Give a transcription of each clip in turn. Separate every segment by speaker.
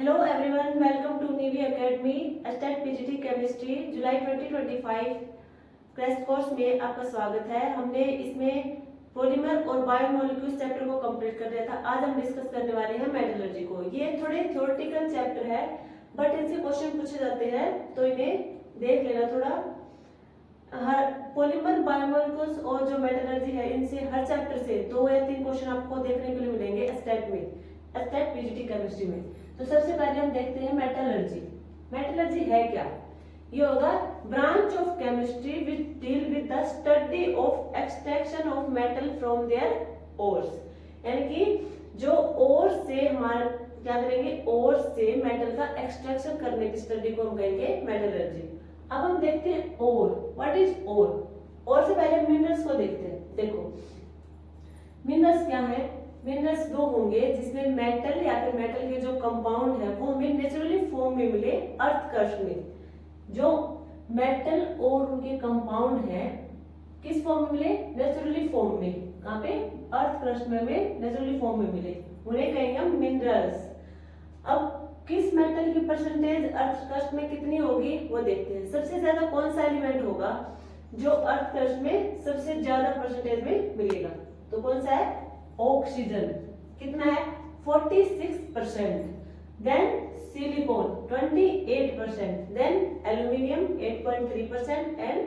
Speaker 1: Hello everyone, welcome to Neevi academy state PGT chemistry जुलाई 2025 crash course में आपका स्वागत है। हमने इसमें पॉलीमर और बायोमोलिक्यूल्स चैप्टर को कंप्लीट कर दिया था। आज हम डिस्कस करने वाले हैं मेटलर्जी को। ये थोड़े थ्योरेटिकल चैप्टर है बट इनसे क्वेश्चन पूछे जाते हैं तो इन्हें देख लेना थोड़ा। हर पॉलीमर, बायोमोलिक्यूल्स और जो मेटलर्जी है इनसे हर चैप्टर से 2 या 3 क्वेश्चन आपको देखने के लिए मिलेंगे स्टेट पीजीटी केमिस्ट्री में। तो सबसे पहले हम देखते हैं मेटलर्जी। मेटलर्जी है क्या? ये होगा branch of chemistry which deal with the study of extraction of metal from their ores. यानी कि जो ओर से हमारे क्या करेंगे, ओर से मेटल का एक्सट्रैक्शन करने की स्टडी को हम कहेंगे मेटलर्जी। अब हम देखते हैं ओर। व्हाट इज ओर? ओर से पहले मिनरल्स को देखते हैं। देखो मिनरल्स क्या है? मिनरल्स वो होंगे जिसमें मेटल या फिर मेटल के जो कंपाउंड है वो हमें नेचुरली फॉर्म में मिले अर्थ क्रस्ट में। जो मेटल और उनके कंपाउंड है किस फॉर्म में मिले? नेचुरली फॉर्म में। कहाँ पे? अर्थ क्रस्ट में हमें नेचुरली फॉर्म में मिले, उन्हें कहेंगे हम मिनरल्स। अब किस मेटल की परसेंटेज अर्थ क्रस्ट में कितनी होगी वो देखते हैं। सबसे ज्यादा कौन सा एलिमेंट होगा जो अर्थ क्रस्ट में सबसे ज्यादा परसेंटेज में मिलेगा? तो कौन सा है? ऑक्सीजन। कितना है? 46%। Then silicon 28%, then aluminium 8.3% and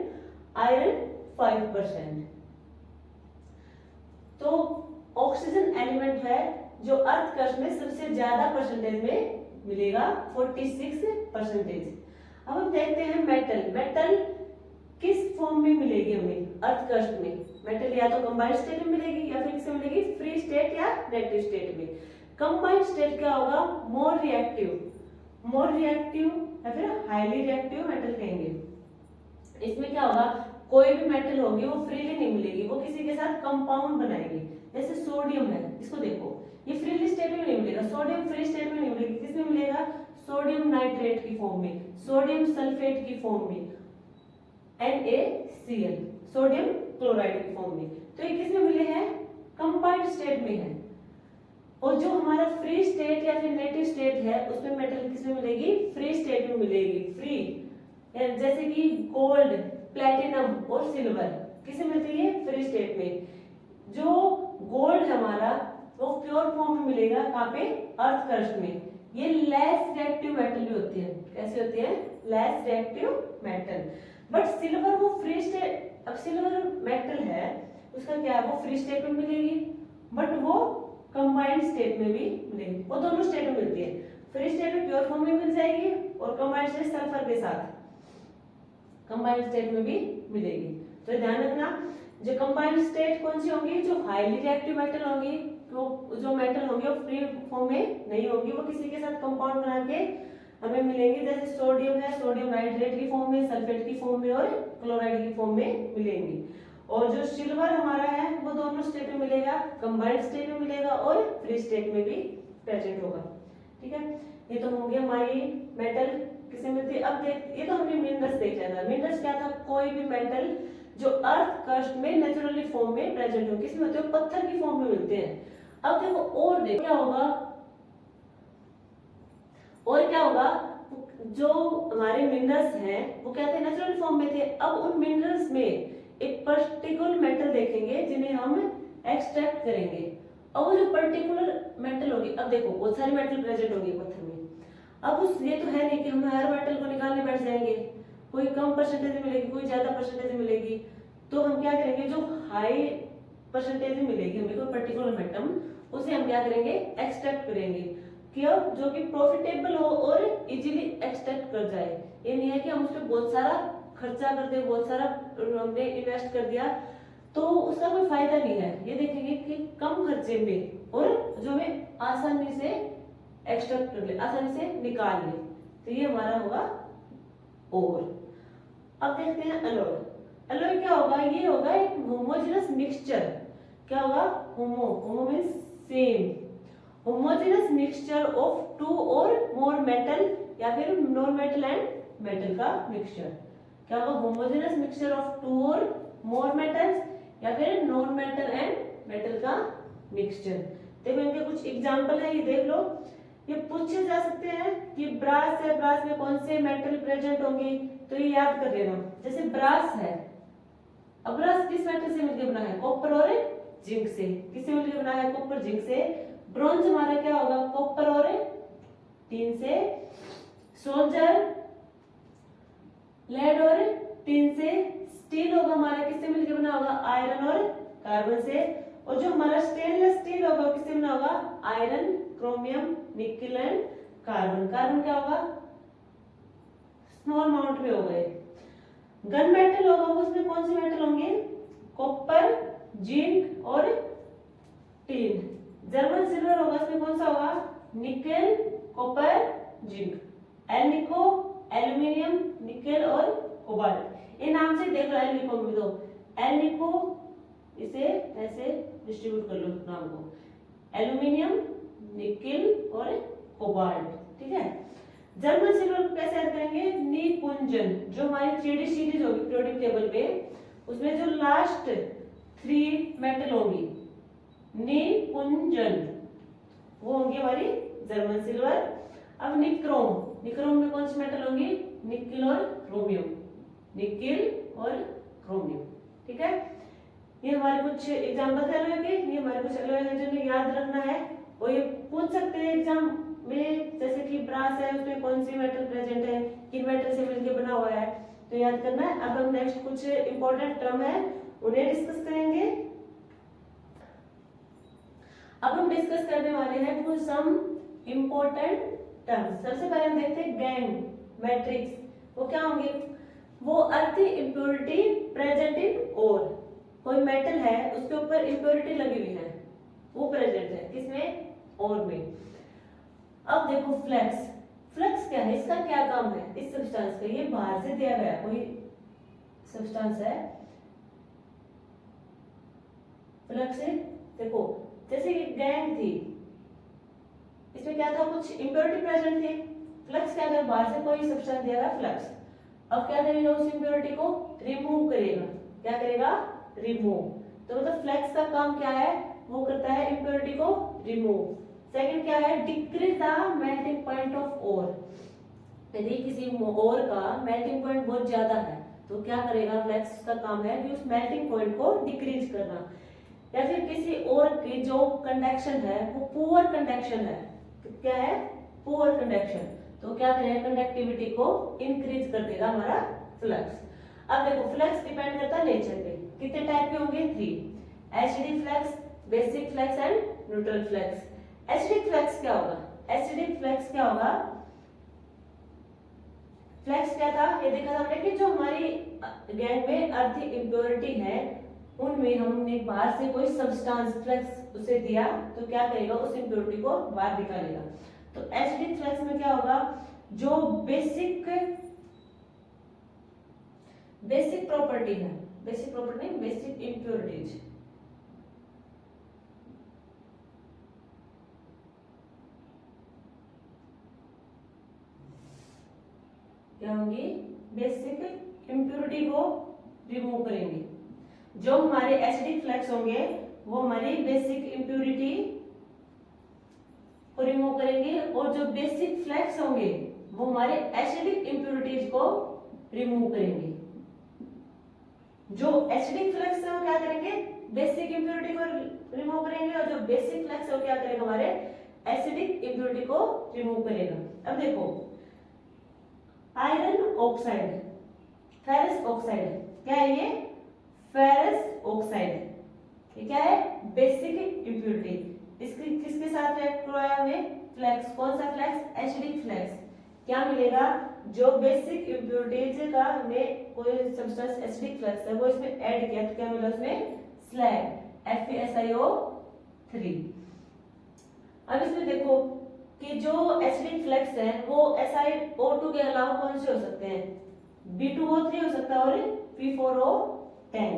Speaker 1: iron 5%। तो ऑक्सीजन एलिमेंट है जो अर्थ क्रस्ट में सबसे ज्यादा परसेंटेज में मिलेगा, 46%। अब हम देखते हैं मेटल। मेटल किस फॉर्म में मिलेगी हमें अर्थ क्रस्ट में? मेटल या तो कंबाइंड स्टेट में मिलेगी या फिर किसमें मिलेगी? फ्री स्टेट या रिएक्टिव स्टेट में। कंबाइंड स्टेट क्या होगा? मोर रिएक्टिव या फिर हाईली रिएक्टिव मेटल कहेंगे। इसमें क्या होगा? कोई भी मेटल होगी वो फ्रीली नहीं मिलेगी, वो किसी के साथ कंपाउंड बनाएगी। जैसे सोडियम है, इसको देखो, ये फ्रीली स्टेट में नहीं मिलेगा। सोडियम फ्री स्टेट में नहीं मिलेगी, किसमें मिलेगा? सोडियम नाइट्रेट की फॉर्म में, सोडियम सल्फेट की फॉर्म में, NaCl, सोडियम क्लोराइड की फॉर्म में। तो ये किसमें मिले हैं? कंबाइंड स्टेट में है। और जो हमारा फ्री स्टेट या फिर नेटिव स्टेट है उसमें मेटल किसमें मिलेगी? फ्री स्टेट में मिलेगी। फ्री जैसे कि गोल्ड, प्लेटिनम और सिल्वर किसे मिलती है? फ्री स्टेट में। जो गोल्ड है हमारा वो प्योर फॉर्म में मिलेगा, कहाँ पे? अर्थ क्रस्ट में। ये लेस रिएक्टिव मेटल भी होती है। कैसे होती है? Less reactive metal. But silver वो फ्री स्टेट, अब सिल्वर मेटल है उसका क्या है? वो फ्री स्टेट में मिलेगी बट वो कंबाइंड स्टेट में भी मिलेगी। वो दोनों स्टेट में मिलती है। फ्री स्टेट में प्योर फॉर्म में मिल जाएगी और कंबाइंड स्टेट सल्फर के साथ कंबाइंड स्टेट में भी मिलेगी। तो ध्यान रखना, जो कंबाइंड स्टेट कौन सी होंगी? जो हाईली रिएक्टिव मेटल होंगी, तो जो मेटल होंगे वो फ्री फॉर्म में नहीं होगी, वो किसी के साथ कंपाउंड बना के हमें मिलेंगे। जैसे सोडियम है, सोडियम नाइट्रेट की फॉर्म में, सल्फेट की फॉर्म में और क्लोराइड की फॉर्म में मिलेंगी। और जो सिल्वर हमारा है वो दोनों स्टेट में मिलेगा, कंबाइंड स्टेट में मिलेगा और फ्री स्टेट में भी प्रेजेंट होगा। ठीक है, ये तो हो गया हमारी मेटल किसे मिलती है। अब देख, ये तो हमने मिनरल्स देख लिया था। मिनरल्स क्या था? कोई भी मेटल जो अर्थ क्रस्ट में नेचुरली फॉर्म में प्रेजेंट हो। किसमें होते हैं? पत्थर की फॉर्म में मिलते हैं। अब देखो और देखो क्या होगा, और क्या होगा? जो हमारे मिनरल्स हैं वो क्या थे? नेचुरल फॉर्म में थे। अब उन मिनरल्स में एक पर्टिकुलर मेटल देखेंगे जिन्हें हम एक्सट्रैक्ट करेंगे। अब वो जो पर्टिकुलर मेटल होगी, अब देखो बहुत सारे मेटल प्रेजेंट होंगे पत्थर में। अब उस ये तो है नहीं कि हम हर मेटल को निकालने बैठ जाएंगे, कोई कम परसेंटेज मिलेगी, कोई ज्यादा परसेंटेज मिलेगी। तो हम क्या करेंगे? जो हाई परसेंटेज मिलेगी हमें कोई पर्टिकुलर मेटल, उसे हम क्या करेंगे? एक्सट्रैक्ट करेंगे। क्यों? जो कि प्रॉफिटेबल हो और इजीली एक्सट्रैक्ट कर जाए। ये नहीं है कि हम उस पर बहुत सारा खर्चा कर दे, बहुत सारा हमने इन्वेस्ट कर दिया तो उसका कोई फायदा नहीं है। ये देखेंगे कि कम खर्चे में और जो हमें आसानी से एक्सट्रैक्ट कर ले, आसानी से निकाल ले, तो ये हमारा होगा और। अब देखते हैं अलॉय। अलॉय क्या होगा? ये होगा एक होमोजेनस मिक्सचर। क्या होगा? Homo means same. Homogeneous mixture of 2 और मोर मेटल या फिर नॉन मेटल एंड मेटल का मिक्सचर। क्या होगा? होमोजेनस मिक्सचर ऑफ 2 और मोर मेटल्स या फिर नॉन मेटल एंड मेटल का मिक्सचर। देखो इनके कुछ एग्जांपल है, ये देख लो। ये पूछे जा सकते हैं कि ब्रास है, ब्रास में कौन से मेटल प्रेजेंट होंगे, तो ये याद कर लेना। जैसे ब्रास है, अब ब्रास किस मेटल से मिलकर बना है, कॉपर और जिंक से। किससे मिलकर बना है, कॉपर जिंक से। ब्रॉन्ज हमारा क्या होगा, कॉपर और टीन से। सोल्जर लेड और टीन से। स्टील होगा हमारा किससे मिलकर बना होगा, आयरन और कार्बन से। और जो हमारा स्टेनलेस स्टील होगा किससे बना होगा, iron, chromium, nickel and carbon. Carbon क्या होगा, स्मॉल अमाउंट में होगा। गन मेटल होगा उसमें कौन से मेटल होंगे, कॉपर, जिंक और टीन। जर्मन सिल्वर होगा उसमें कौन सा होगा, nickel, copper, zinc. Alnico aluminium, nickel और कोबाल्ट। ये नाम से देख लो, एल्निको में दो, एल्निको इसे ऐसे डिस्ट्रीब्यूट कर लो नाम को, एल्यूमिनियम, निकेल और कोबाल्ट, ठीक है। जर्मन सिल्वर को कैसे ऐड करेंगे, निकुंजन। जो हमारी 3D सीरीज होगी पीरियोडिक टेबल पे, उसमें जो लास्ट 3 मेटल होंगी निकुंजन, वो होंगी हमारी जर्मन सिल्वर। अब निक्रोम, निक्रोम में कौन सी मेटल होंगी, निकेल और क्रोमियम, निकेल और क्रोमियम, ठीक है। ये हमारे कुछ एग्जाम्पल है, ये हमारे कुछ अलग है जो याद रखना है। और ये पूछ सकते हैं एग्जाम में, जैसे कि ब्रास है उसमें कौन सी मेटल प्रेजेंट है, किन मेटल से मिलकर बना हुआ है, तो याद करना है। अब हम नेक्स्ट कुछ इंपॉर्टेंट टर्म है उन्हें डिस्कस करेंगे। अब हम डिस्कस करने वाले हैं कुछ सम इंपॉर्टेंट टर्म्स। सबसे पहले हम देखते हैं गैंग मैट्रिक्स। वो क्या होंगे, वो अर्थ इम्प्योरिटी प्रेजेंट इन ओर। कोई मेटल है उसके ऊपर इम्प्योरिटी लगी हुई है, वो प्रेजेंट है किसमें, ओर में। अब देखो फ्लेक्स, फ्लेक्स क्या है, इसका क्या काम है, इस सब्सटेंस का, ये बाहर से दिया गया कोई सब्सटेंस है। फ्लेक्स देखो, जैसे कि गैंग थी, इसमें क्या था, कुछ इम्प्योरिटी प्रेजेंट थी। फ्लक्स क्या करेगा, बाहर से कोई सब्सटेंस दिया गया फ्लक्स, अब क्या करेगा, उस इम्प्योरिटी को रिमूव करेगा। क्या करेगा, रिमूव। तो मतलब फ्लक्स का काम क्या है, वो करता है इम्प्योरिटी को रिमूव। सेकंड क्या है, decrease the melting point of ore. यदि किसी ओर का मेल्टिंग पॉइंट बहुत ज्यादा है तो क्या करेगा, फ्लक्स का काम है कि उस मेल्टिंग पॉइंट को डिक्रीज करना। या फिर किसी और की जो कंडक्शन है वो पुअर कंडक्शन है, क्या है, पुअर कंडक्शन, तो क्या करेगा, कंडक्टिविटी को इंक्रीज कर देगा हमारा फ्लक्स। अब देखो फ्लक्स डिपेंड करता है नेचर पे, कितने टाइप के होंगे, 3, acidic flux, basic flux and neutral flux. Acidic flux क्या होगा, एसिडिक फ्लक्स क्या होगा, फ्लक्स क्या था, ये देखा था हमने कि जो हमारी गैंग में अर्थ इम्प्योरिटी है उनमें हमने बाहर से कोई सब्सटेंस फ्लक्स उसे दिया तो क्या करेगा, उस इम्प्योरिटी को बाहर निकालेगा। तो एसिडिक फ्लक्स में क्या होगा, जो बेसिक प्रॉपर्टी है, बेसिक प्रॉपर्टी नहीं, बेसिक इम्प्योरिटीज, क्या होंगी, बेसिक इम्प्योरिटी को रिमूव करेंगे। जो हमारे एसिडिक फ्लक्स होंगे वो हमारी बेसिक इम्प्योरिटी को रिमूव करेंगे, और जो बेसिक फ्लक्स होंगे वो हमारे एसिडिक इम्प्योरिटीज को रिमूव करेंगे। जो एसिडिक फ्लक्स है वो क्या करेंगे, बेसिक इम्प्योरिटी को रिमूव करेंगे, और जो बेसिक फ्लक्स है वो क्या करेगा, हमारे एसिडिक इम्प्योरिटी को रिमूव करेगा। अब देखो आयरन ऑक्साइड, फेरस ऑक्साइड, क्या है ये, फेरस ऑक्साइड, ये क्या है, बेसिक इम्प्योरिटी। इसकी किसके साथ रिएक्ट करवाया हमें, फ्लक्स, कौन सा फ्लक्स, एसिडिक फ्लक्स। क्या मिलेगा, जो बेसिक इम्प्योरिटीज का हमें कोई सब्सटेंस एसिडिक फ्लक्स है वो इसमें ऐड किया तो क्या मिला उसमें, स्लैग, FeSiO3। अब इसमें देखो कि जो एसिडिक फ्लक्स है वो SiO2 के अलावा कौन से हो सकते हैं, B2O3 हो सकता है और P4O10।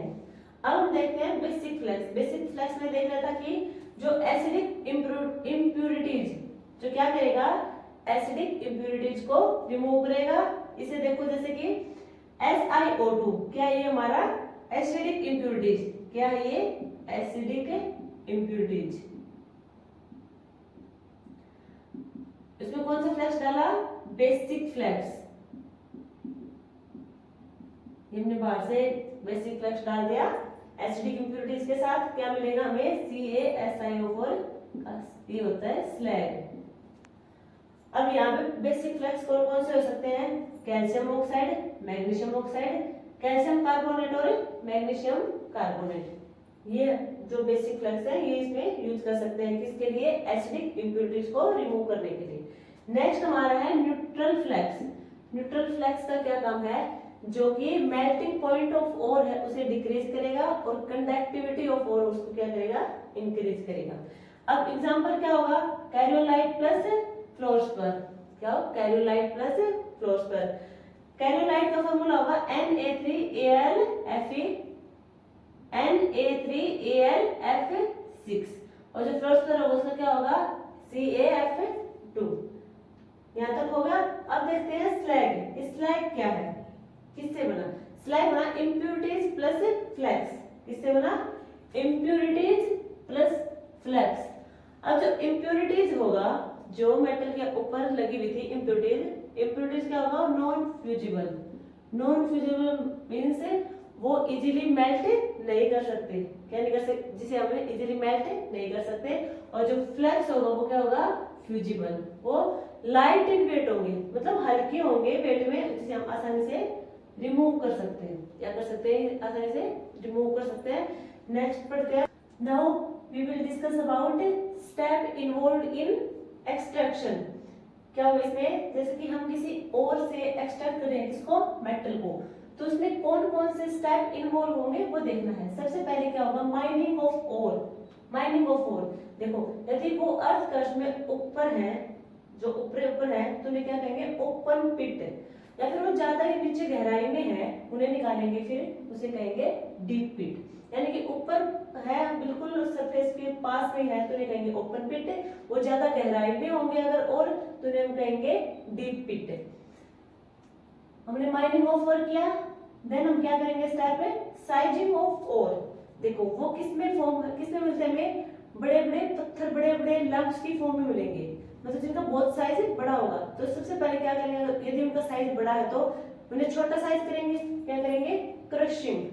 Speaker 1: अब हम देखते हैं बेसिक फ्लक्स। बेसिक फ्लक्स में देख रहा था कि जो एसिडिक इम्प्योरिटीज जो क्या करेगा, एसिडिक इम्प्योरिटीज को रिमूव करेगा। इसे देखो जैसे कि SiO2, क्या ये हमारा एसिडिक इम्प्योरिटीज, क्या ये एसिडिक इम्प्योरिटीज। इसमें कौन सा फ्लैक्स डाला, बेसिक फ्लैक्स, हमने बाहर से बेसिक फ्लैक्स डाल दिया। एसिडिक इंप्योरिटीज के साथ क्या मिलेगा हमें, CaSiO4, ये होता है स्लैग। अब यहाँ पे बेसिक फ्लैक्स कौन कौन से हो सकते हैं, calcium oxide, magnesium oxide, calcium carbonate और मैग्नीशियम कार्बोनेट। ये जो बेसिक फ्लैक्स है ये इसमें यूज कर सकते हैं, किसके लिए, एसिडिक इंप्योरिटीज को रिमूव करने के लिए। नेक्स्ट हमारा है न्यूट्रल फ्लैक्स। न्यूट्रल फ्लैक्स का क्या काम है, जो कि मेल्टिंग पॉइंट ऑफ ओर है उसे डिक्रीज करेगा और कंडक्टिविटी ऑफ ओर उसको क्या करेगा, इंक्रीज करेगा। अब एग्जांपल क्या होगा, कैरियोलाइट प्लस फ्लोरोस्पर, क्या हो, कैरियोलाइट प्लस फ्लोरोस्पर। कैरियोलाइट का फॉर्मूला होगा Na3AlFe, Na3AlF6, और जो फ्लोरोस्पर होगा उसका क्या होगा, CaF2। यहाँ तक हो गया। अब देखते हैं स्लैग। स्लैग क्या है, किससे बना, स्लैग बना इम्प्योरिटीज प्लस फ्लैक्स। किससे बना, इम्प्योरिटीज प्लस फ्लैक्स। अब जो इम्प्योरिटीज होगा, जो मेटल के ऊपर लगी हुई थी इम्प्योरिटीज, इम्प्योरिटीज क्या होगा, non fusible. Non fusible means वो इजीली मेल्ट नहीं कर सकते, क्या नहीं कर सकते, जिसे हमें इजीली मेल्ट नहीं कर सकते। और जो फ्लैक्स होगा वो क्या होगा, फ्यूजिबल, वो लाइट इन वेट होंगे, मतलब हल्के होंगे वेट में, जिसे हम आसानी से रिमूव कर सकते हैं, क्या कर सकते हैं, आसानी से रिमूव कर सकते हैं। नेक्स्ट पढ़ते हैं। Now we will discuss about step involved in extraction. क्या होगा इसमें, जैसे कि हम किसी और से एक्सट्रैक्ट करें किसको, मेटल को, तो उसमें कौन कौन से स्टेप इन्वॉल्व होंगे वो देखना है। सबसे पहले क्या होगा, mining of ore. Mining of ore, देखो यदि वो अर्थ क्रस्ट में ऊपर है, जो ऊपर है, तो उन्हें क्या कहेंगे, ओपन पिट, या फिर वो ज्यादा ही नीचे गहराई में है उन्हें निकालेंगे, फिर उसे कहेंगे डीप पिट। यानी कि ऊपर है बिल्कुल सरफेस के पास में है तो उन्हें कहेंगे ओपन पिट, वो ज्यादा गहराई में होंगे अगर और तो उन्हें हम कहेंगे डीप पिट। हमने माइनिंग ऑफ ओर किया, देन हम क्या करेंगे स्टेप पे, साइजिंग ऑफ ओर। देखो वो किसमें फॉर्म, किसमें मिलते हैं, बड़े बड़े पत्थर, बड़े बड़े लम्प्स की फॉर्म में मिलेंगे, मतलब जिनका बहुत साइज बड़ा होगा। तो सबसे पहले क्या करेंगे, यदि उनका साइज बड़ा है तो उन्हें छोटा साइज करेंगे, क्या करेंगे, क्रशिंग,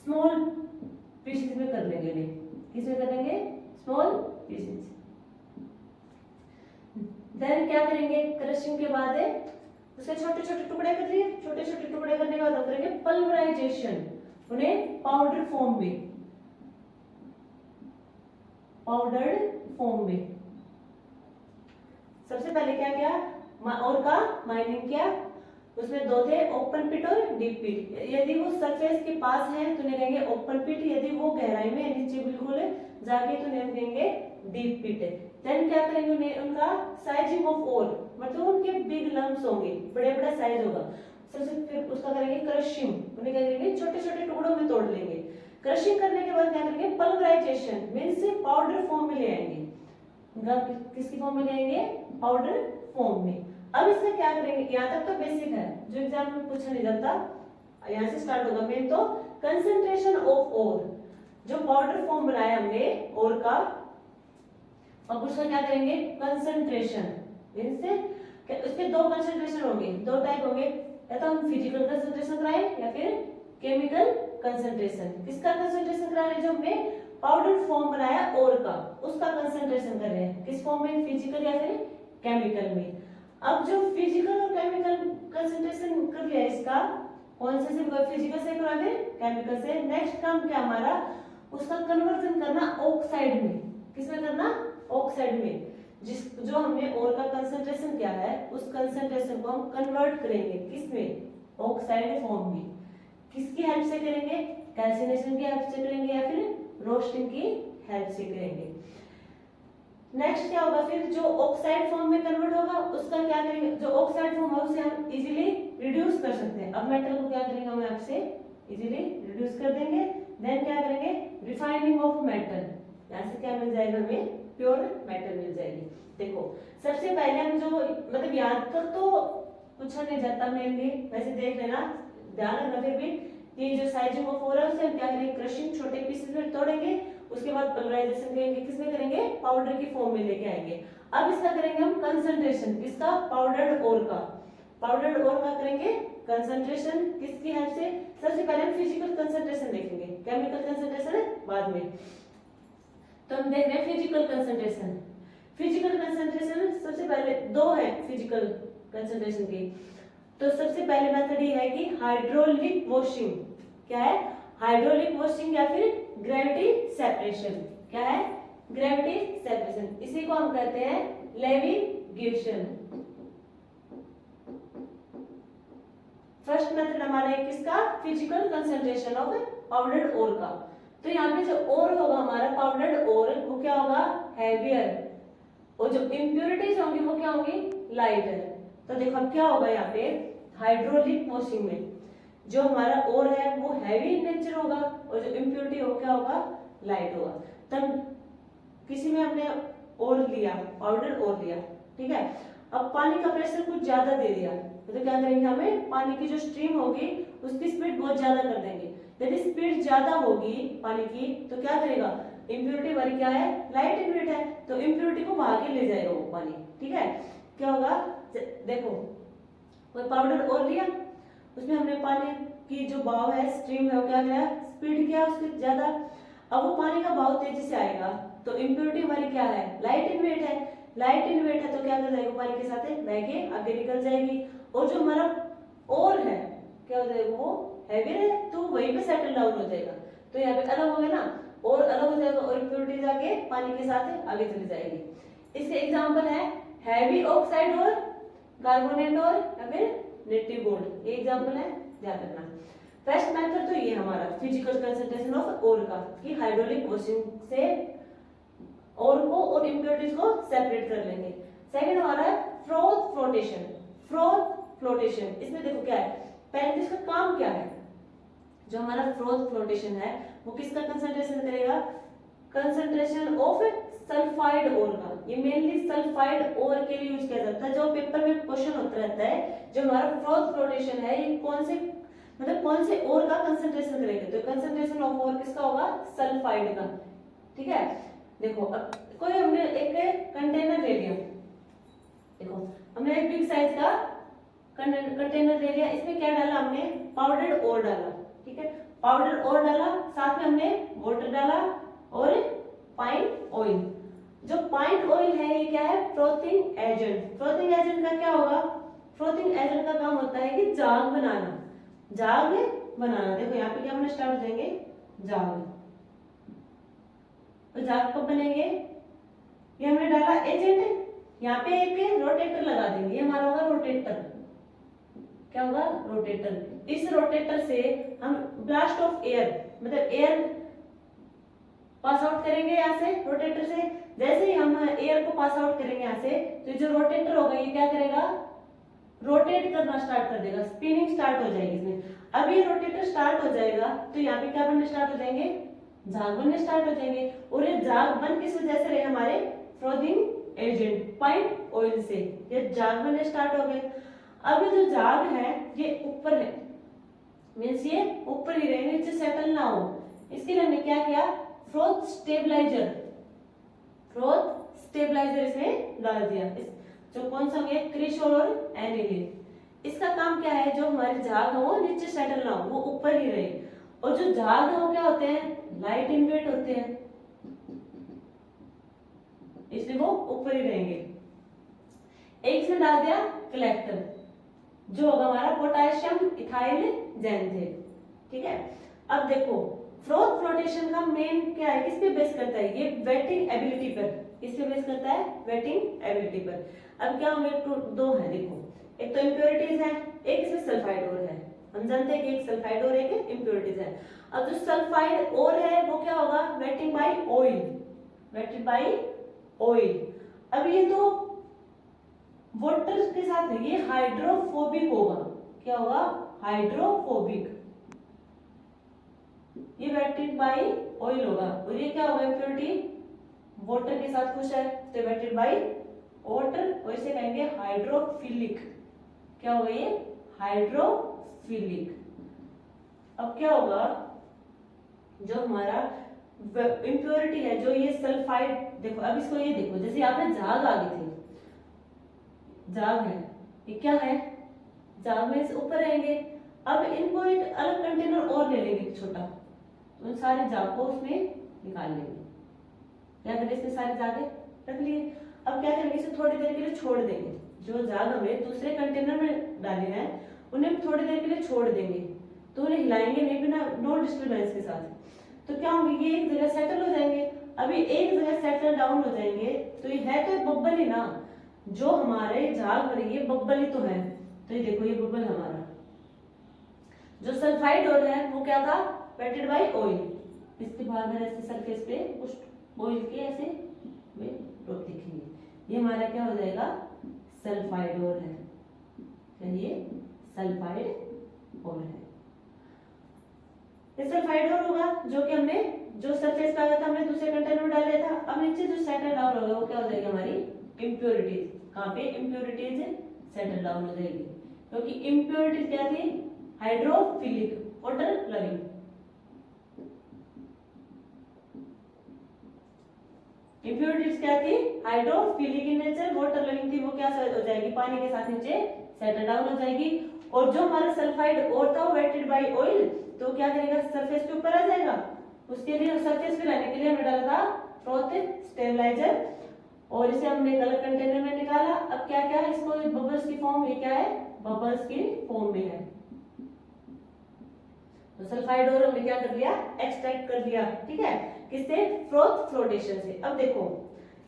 Speaker 1: स्मॉल पीसेस में कर लेंगे उन्हें, किसमें करेंगे, स्मॉल पीसेस। देन क्या करेंगे, क्रशिंग के बाद उसके छोटे छोटे टुकड़े कर लिए, छोटे छोटे टुकड़े करने के बाद हम करेंगे पल्वराइजेशन, उन्हें पाउडर फॉर्म में, पाउडर्ड फॉर्म में। सबसे पहले क्या किया, और का माइनिंग किया, उसमें दो थे, ओपन पिट और डीप पिट। यदि वो सरफेस के पास है तो उन्हें कहेंगे ओपन पिट, यदि वो गहराई में नीचे बिल्कुल जाके तो उन्हें कहेंगे डीप पिट। देन क्या करेंगे, उन्हें उनका साइजिंग ऑफ ओर, मतलब उनके बिग लम्प्स होंगे, बड़े बड़ा साइज होगा। सबसे फिर उसका करेंगे क्रशिंग, उन्हें क्या करेंगे, छोटे छोटे टुकड़ों में तोड़ लेंगे। क्रशिंग करने के बाद क्या करेंगे, पल्वराइजेशन मींस पाउडर फॉर्म में ले आएंगे, किसकी फॉर्म में ले आएंगे, पाउडर फॉर्म में। अब इसमें क्या करेंगे, यहाँ तक तो बेसिक है जो एग्जाम में पूछा नहीं जाता, यहाँ से स्टार्ट होगा मेन। तो कंसंट्रेशन ऑफ ओर, जो पाउडर फॉर्म बनाया हमने ओर का, अब उसका क्या करेंगे, कंसंट्रेशन मींस उसके दो कंसंट्रेशन होंगे, दो टाइप होंगे, या तो हम फिजिकल कंसंट्रेशन कराएं या फिर केमिकल कंसंट्रेशन। किसका कंसंट्रेशन करा रहे हैं, जो हमने पाउडर फॉर्म बनाया ओर का, उसका कंसंट्रेशन कर रहे हैं, किस फॉर्म में, फिजिकल या फिर केमिकल में। अब जो फिजिकल और केमिकल कंसंट्रेशन कर लिया इसका, कौन से फिजिकल से करा फिर केमिकल से। नेक्स्ट काम क्या हमारा, उसका कन्वर्जन करना ऑक्साइड में, किसमें करना, ऑक्साइड में। जो हमने ओर का कंसंट्रेशन किया है उस कंसंट्रेशन को हम कन्वर्ट करेंगे किसमें, ऑक्साइड फॉर्म में। किसकी हेल्प से करेंगे, कैल्सिनेशन की हेल्प से करेंगे या फिर रोस्टिंग की हेल्प से करेंगे। नेक्स्ट क्या होगा, फिर जो ऑक्साइड फॉर्म में कन्वर्ट होगा उसका क्या करेंगे, जो ऑक्साइड फॉर्म है उसे हम इजीली रिड्यूस कर सकते हैं। अब मेटल को क्या करेंगे, हम आपसे इजीली रिड्यूस कर देंगे। देन क्या करेंगे, रिफाइनिंग ऑफ मेटल, यहाँ से क्या मिल जाएगा, हमें प्योर मेटल मिल जाएगी। देखो सबसे पहले हम जो, मतलब याद तक तो पूछा नहीं जाता मेनली, वैसे देख लेना, ध्यान रखना। फिर भी ये जो साइजिंग ऑफ ओर है उसे हम क्या करेंगे, क्रशिंग, छोटे पीसेस में तोड़ेंगे, उसके बाद पल्वराइजेशन करेंगे, किसमें करेंगे, पाउडर की फॉर्म में लेके आएंगे। अब इसका करेंगे हम कंसंट्रेशन, किसका, पाउडर्ड ओर का। पाउडर्ड ओर का करेंगे कंसंट्रेशन किसकी हेल्प से, सबसे पहले हम फिजिकल कंसंट्रेशन देखेंगे, केमिकल कंसंट्रेशन बाद में। तो हम देख रहे हैं फिजिकल कंसंट्रेशन। फिजिकल कंसंट्रेशन सबसे पहले दो है फिजिकल कंसंट्रेशन की। तो सबसे पहले मेथड ये है कि हाइड्रोलिक वॉशिंग, क्या है, हाइड्रोलिक वॉशिंग या फिर ग्रेविटी सेपरेशन। क्या है, ग्रेविटी सेपरेशन, इसी को हम कहते हैं लेविगेशन। फर्स्ट मेथड हमारा है किसका, फिजिकल कंसंट्रेशन ऑफ पाउडर्ड ओर का। तो यहाँ पे जो ओर होगा हमारा पाउडर्ड ओर, वो क्या होगा, हैवियर, और जो इम्प्योरिटीज होंगी वो क्या होंगी, लाइटर। तो देखो अब क्या होगा यहाँ पे हाइड्रोलिक वॉशिंग में जो हमारा ओर है वो हैवी इन नेचर होगा और जो इम्प्योरिटी हो क्या होगा, लाइट होगा। तब किसी में हमने ओर लिया, पाउडर ओर लिया, ठीक है, अब पानी का प्रेशर कुछ ज्यादा दे दिया तो क्या करेंगे, हमें पानी की जो स्ट्रीम होगी उसकी स्पीड बहुत ज्यादा कर देंगे। यदि स्पीड ज्यादा होगी पानी की तो क्या करेगा, इम्प्योरिटी वाली क्या है, लाइट इन्वेट है, तो इम्प्योरिटी को बहा के ले जाएगा वो पानी, ठीक है। क्या होगा, देखो कोई पाउडर ओर लिया, उसमें हमने पानी की जो बहाव है, स्ट्रीम है, वो क्या गया, स्पीड क्या उसकी ज्यादा, अब वो पानी का बहाव तेजी से आएगा तो इम्प्योरिटी हमारी क्या है, लाइट इन वेट है, लाइट इन वेट है तो क्या कर जाएगा, पानी के साथ बह के आगे निकल जाएगी। और जो हमारा ओर है क्या हो जाएगा, वो हैवी है तो वहीं पे सेटल डाउन हो जाएगा, तो यहाँ पे अलग हो गया ना, और अलग हो जाएगा और इम्प्योरिटी जाके पानी के साथ आगे चली जाएगी। इसके एग्जाम्पल है हैवी ऑक्साइड और कार्बोनेट और या फिर नेटिव गोल्ड, ये एग्जांपल है, ध्यान रखना। फर्स्ट मेथड तो ये हमारा फिजिकल कंसंट्रेशन ऑफ ओर का, कि हाइड्रोलिक वॉशिंग से ओर को और इम्प्योरिटीज को सेपरेट कर लेंगे। सेकंड हमारा है फ्रोथ फ्लोटेशन। फ्रोथ फ्लोटेशन, इसमें देखो क्या है, पहले तो इसका काम क्या है, जो हमारा फ्रोथ फ्लोटेशन है वो किसका कंसंट्रेशन करेगा, कंसंट्रेशन ऑफ सल्फाइड ओर का। ये मेनली सल्फाइड ओर के लिए यूज किया जाता है, जो पेपर में क्वेश्चन होता रहता है, जो हमारा फ्रोथ फ्लोटेशन है ये कौन से, मतलब कौन से ओर का कंसंट्रेशन करेगा, तो कंसंट्रेशन ऑफ ओर किसका होगा, सल्फाइड का, ठीक है। देखो अब कोई हमने एक कंटेनर ले लिया, देखो हमने एक बिग साइज का कंटेनर ले लिया, इसमें क्या डाला हमने, पाउडर्ड ओर डाला, ठीक है, पाउडर ओर डाला, साथ में हमने वाटर डाला और पाइन ऑयल। जो पाइन ऑयल है ये क्या है, फ्रोथिंग एजेंट। फ्रोथिंग एजेंट का क्या होगा, फ्रोथिंग एजेंट का काम होता है कि जाग बनाना, जाग बनाना। देखो यहाँ पे क्या हमने स्टार्ट हो जाएंगे, जाग, तो जाग कब बनेंगे, ये हमने डाला एजेंट, यहाँ पे एक रोटेटर लगा देंगे, ये हमारा होगा रोटेटर, क्या होगा, रोटेटर। इस रोटेटर से हम ब्लास्ट ऑफ एयर, मतलब एयर पास आउट करेंगे यहाँ से रोटेटर से। जैसे ही हम एयर को पास आउट करेंगे यहाँ से, तो जो रोटेटर होगा ये क्या करेगा, रोटेट करना स्टार्ट कर देगा, स्पिनिंग स्टार्ट हो जाएगी इसमें। अब ये रोटेटर स्टार्ट हो जाएगा तो यहाँ पे क्या बनने स्टार्ट हो जाएंगे, झाग बनने स्टार्ट हो जाएंगे। और ये झाग बन किस वजह से रहे, हमारे फ्रोथिंग एजेंट पाइन ऑयल से ये झाग बनने स्टार्ट हो गए। अब ये जो झाग है ये ऊपर है, मीन्स ये ऊपर ही रहे, नीचे सेटल ना हो, इसके लिए हमने क्या किया, फ्रोथ स्टेबलाइजर, फ्रोथ स्टेबलाइजर इसमें डाल दिया। जो कौन सा होंगे, क्रिसोल और एनिलीन। इसका काम क्या है, जो हमारे झाग हो वो नीचे सेटल ना हो, वो ऊपर ही रहे। और जो झाग हो क्या होते हैं, लाइट इन्वेट होते हैं, इसलिए वो ऊपर ही रहेंगे। एक इसमें डाल दिया कलेक्टर, जो होगा हमारा पोटेशियम इथाइल जेंथेन, ठीक है। अब देखो फ्रोथ फ्लोटेशन का मेन क्या है, किस पे बेस करता है, ये वेटिंग एबिलिटी पर, किस पे बेस करता है, वेटिंग एबिलिटी पर। अब क्या होंगे, दो है, देखो एक तो इम्प्योरिटीज है, एक इसमें सल्फाइड ओर है, हम जानते हैं कि एक सल्फाइड और एक इम्प्योरिटीज है। अब जो सल्फाइड ओर है वो क्या होगा, wetting by oil, wetting by oil. अब ये तो वाटर के साथ है, ये हाइड्रोफोबिक होगा, क्या होगा, हाइड्रोफोबिक, ये वेटेड बाय ऑयल होगा। और ये क्या होगा, इम्प्योरिटी वाटर के साथ खुश है तो वेटेड बाय वाटर, वैसे कहेंगे हाइड्रोफिलिक, क्या होगा ये, हाइड्रोफिलिक। अब क्या होगा, जो हमारा इम्प्योरिटी है, जो ये सल्फाइड देखो अब इसको ये देखो, जैसे यहाँ पे झाग आ गई थी, झाग है, ये क्या है, झाग में से ऊपर रहेंगे। अब इनको एक अलग कंटेनर और ले लेंगे छोटा, तो उन सारे झाग को उसमें निकाल लेंगे। क्या करें, इसमें सारे झागे रख लिए। अब क्या करेंगे, इसे थोड़ी देर के लिए छोड़ देंगे। जो झाग हमें दूसरे कंटेनर में डाले हैं उन्हें थोड़ी देर के लिए छोड़ देंगे, तो उन्हें हिलाएंगे नहीं, बिना नो डिस्टर्बेंस के साथ। तो क्या होंगे, ये एक जगह सेटल हो जाएंगे। अभी एक जगह सेटल डाउन हो जाएंगे तो ये है तो एक बब्बल ही ना, जो हमारे झाग बनेगी ये बब्बल ही तो है। तो ये देखो, ये बब्बल हमारा जो सल्फाइड ऑयल है वो क्या था, वेटेड बाय ऑयल। इसके बाद में ऐसे सरफेस पे कुछ ऑयल के ऐसे में डॉट दिखेंगे, ये हमारा क्या हो जाएगा, सल्फाइड ऑयल है। ये सल्फाइड ऑयल है, ये सल्फाइड ऑयल होगा जो कि हमने जो सरफेस पे आया था हमने दूसरे कंटेनर में डाल दिया था। अब नीचे जो सेटल डाउन होगा वो क्या हो जाएगी, हमारी इम्प्योरिटीज। कहाँ पे इम्प्योरिटीज सेटल डाउन हो जाएगी, क्योंकि इम्प्योरिटीज क्या थी, हाइड्रोफिलिक वाटर लविंग। इम्प्योरिटीज क्या थी, hydrophilic in nature, water loving थी, वो क्या हो जाएगी, पानी के साथ नीचे सेटल डाउन हो जाएगी। और जो हमारा सल्फाइड और था वेटेड बाय ऑयल, तो क्या करेगा, सरफेस के ऊपर आ जाएगा। उसके लिए सरफेस पे लाने के लिए हमने डाला था फ्रोथ स्टेबलाइजर, और इसे हमने एक अलग कंटेनर में निकाला। अब क्या क्या है, इसको बबल्स की फॉर्म, ये क्या है, बबल्स की फॉर्म में है। तो सल्फाइड और हमने क्या कर लिया, एक्सट्रैक्ट कर लिया, ठीक है, किससे, फ्रोथ फ्लोटेशन से। अब देखो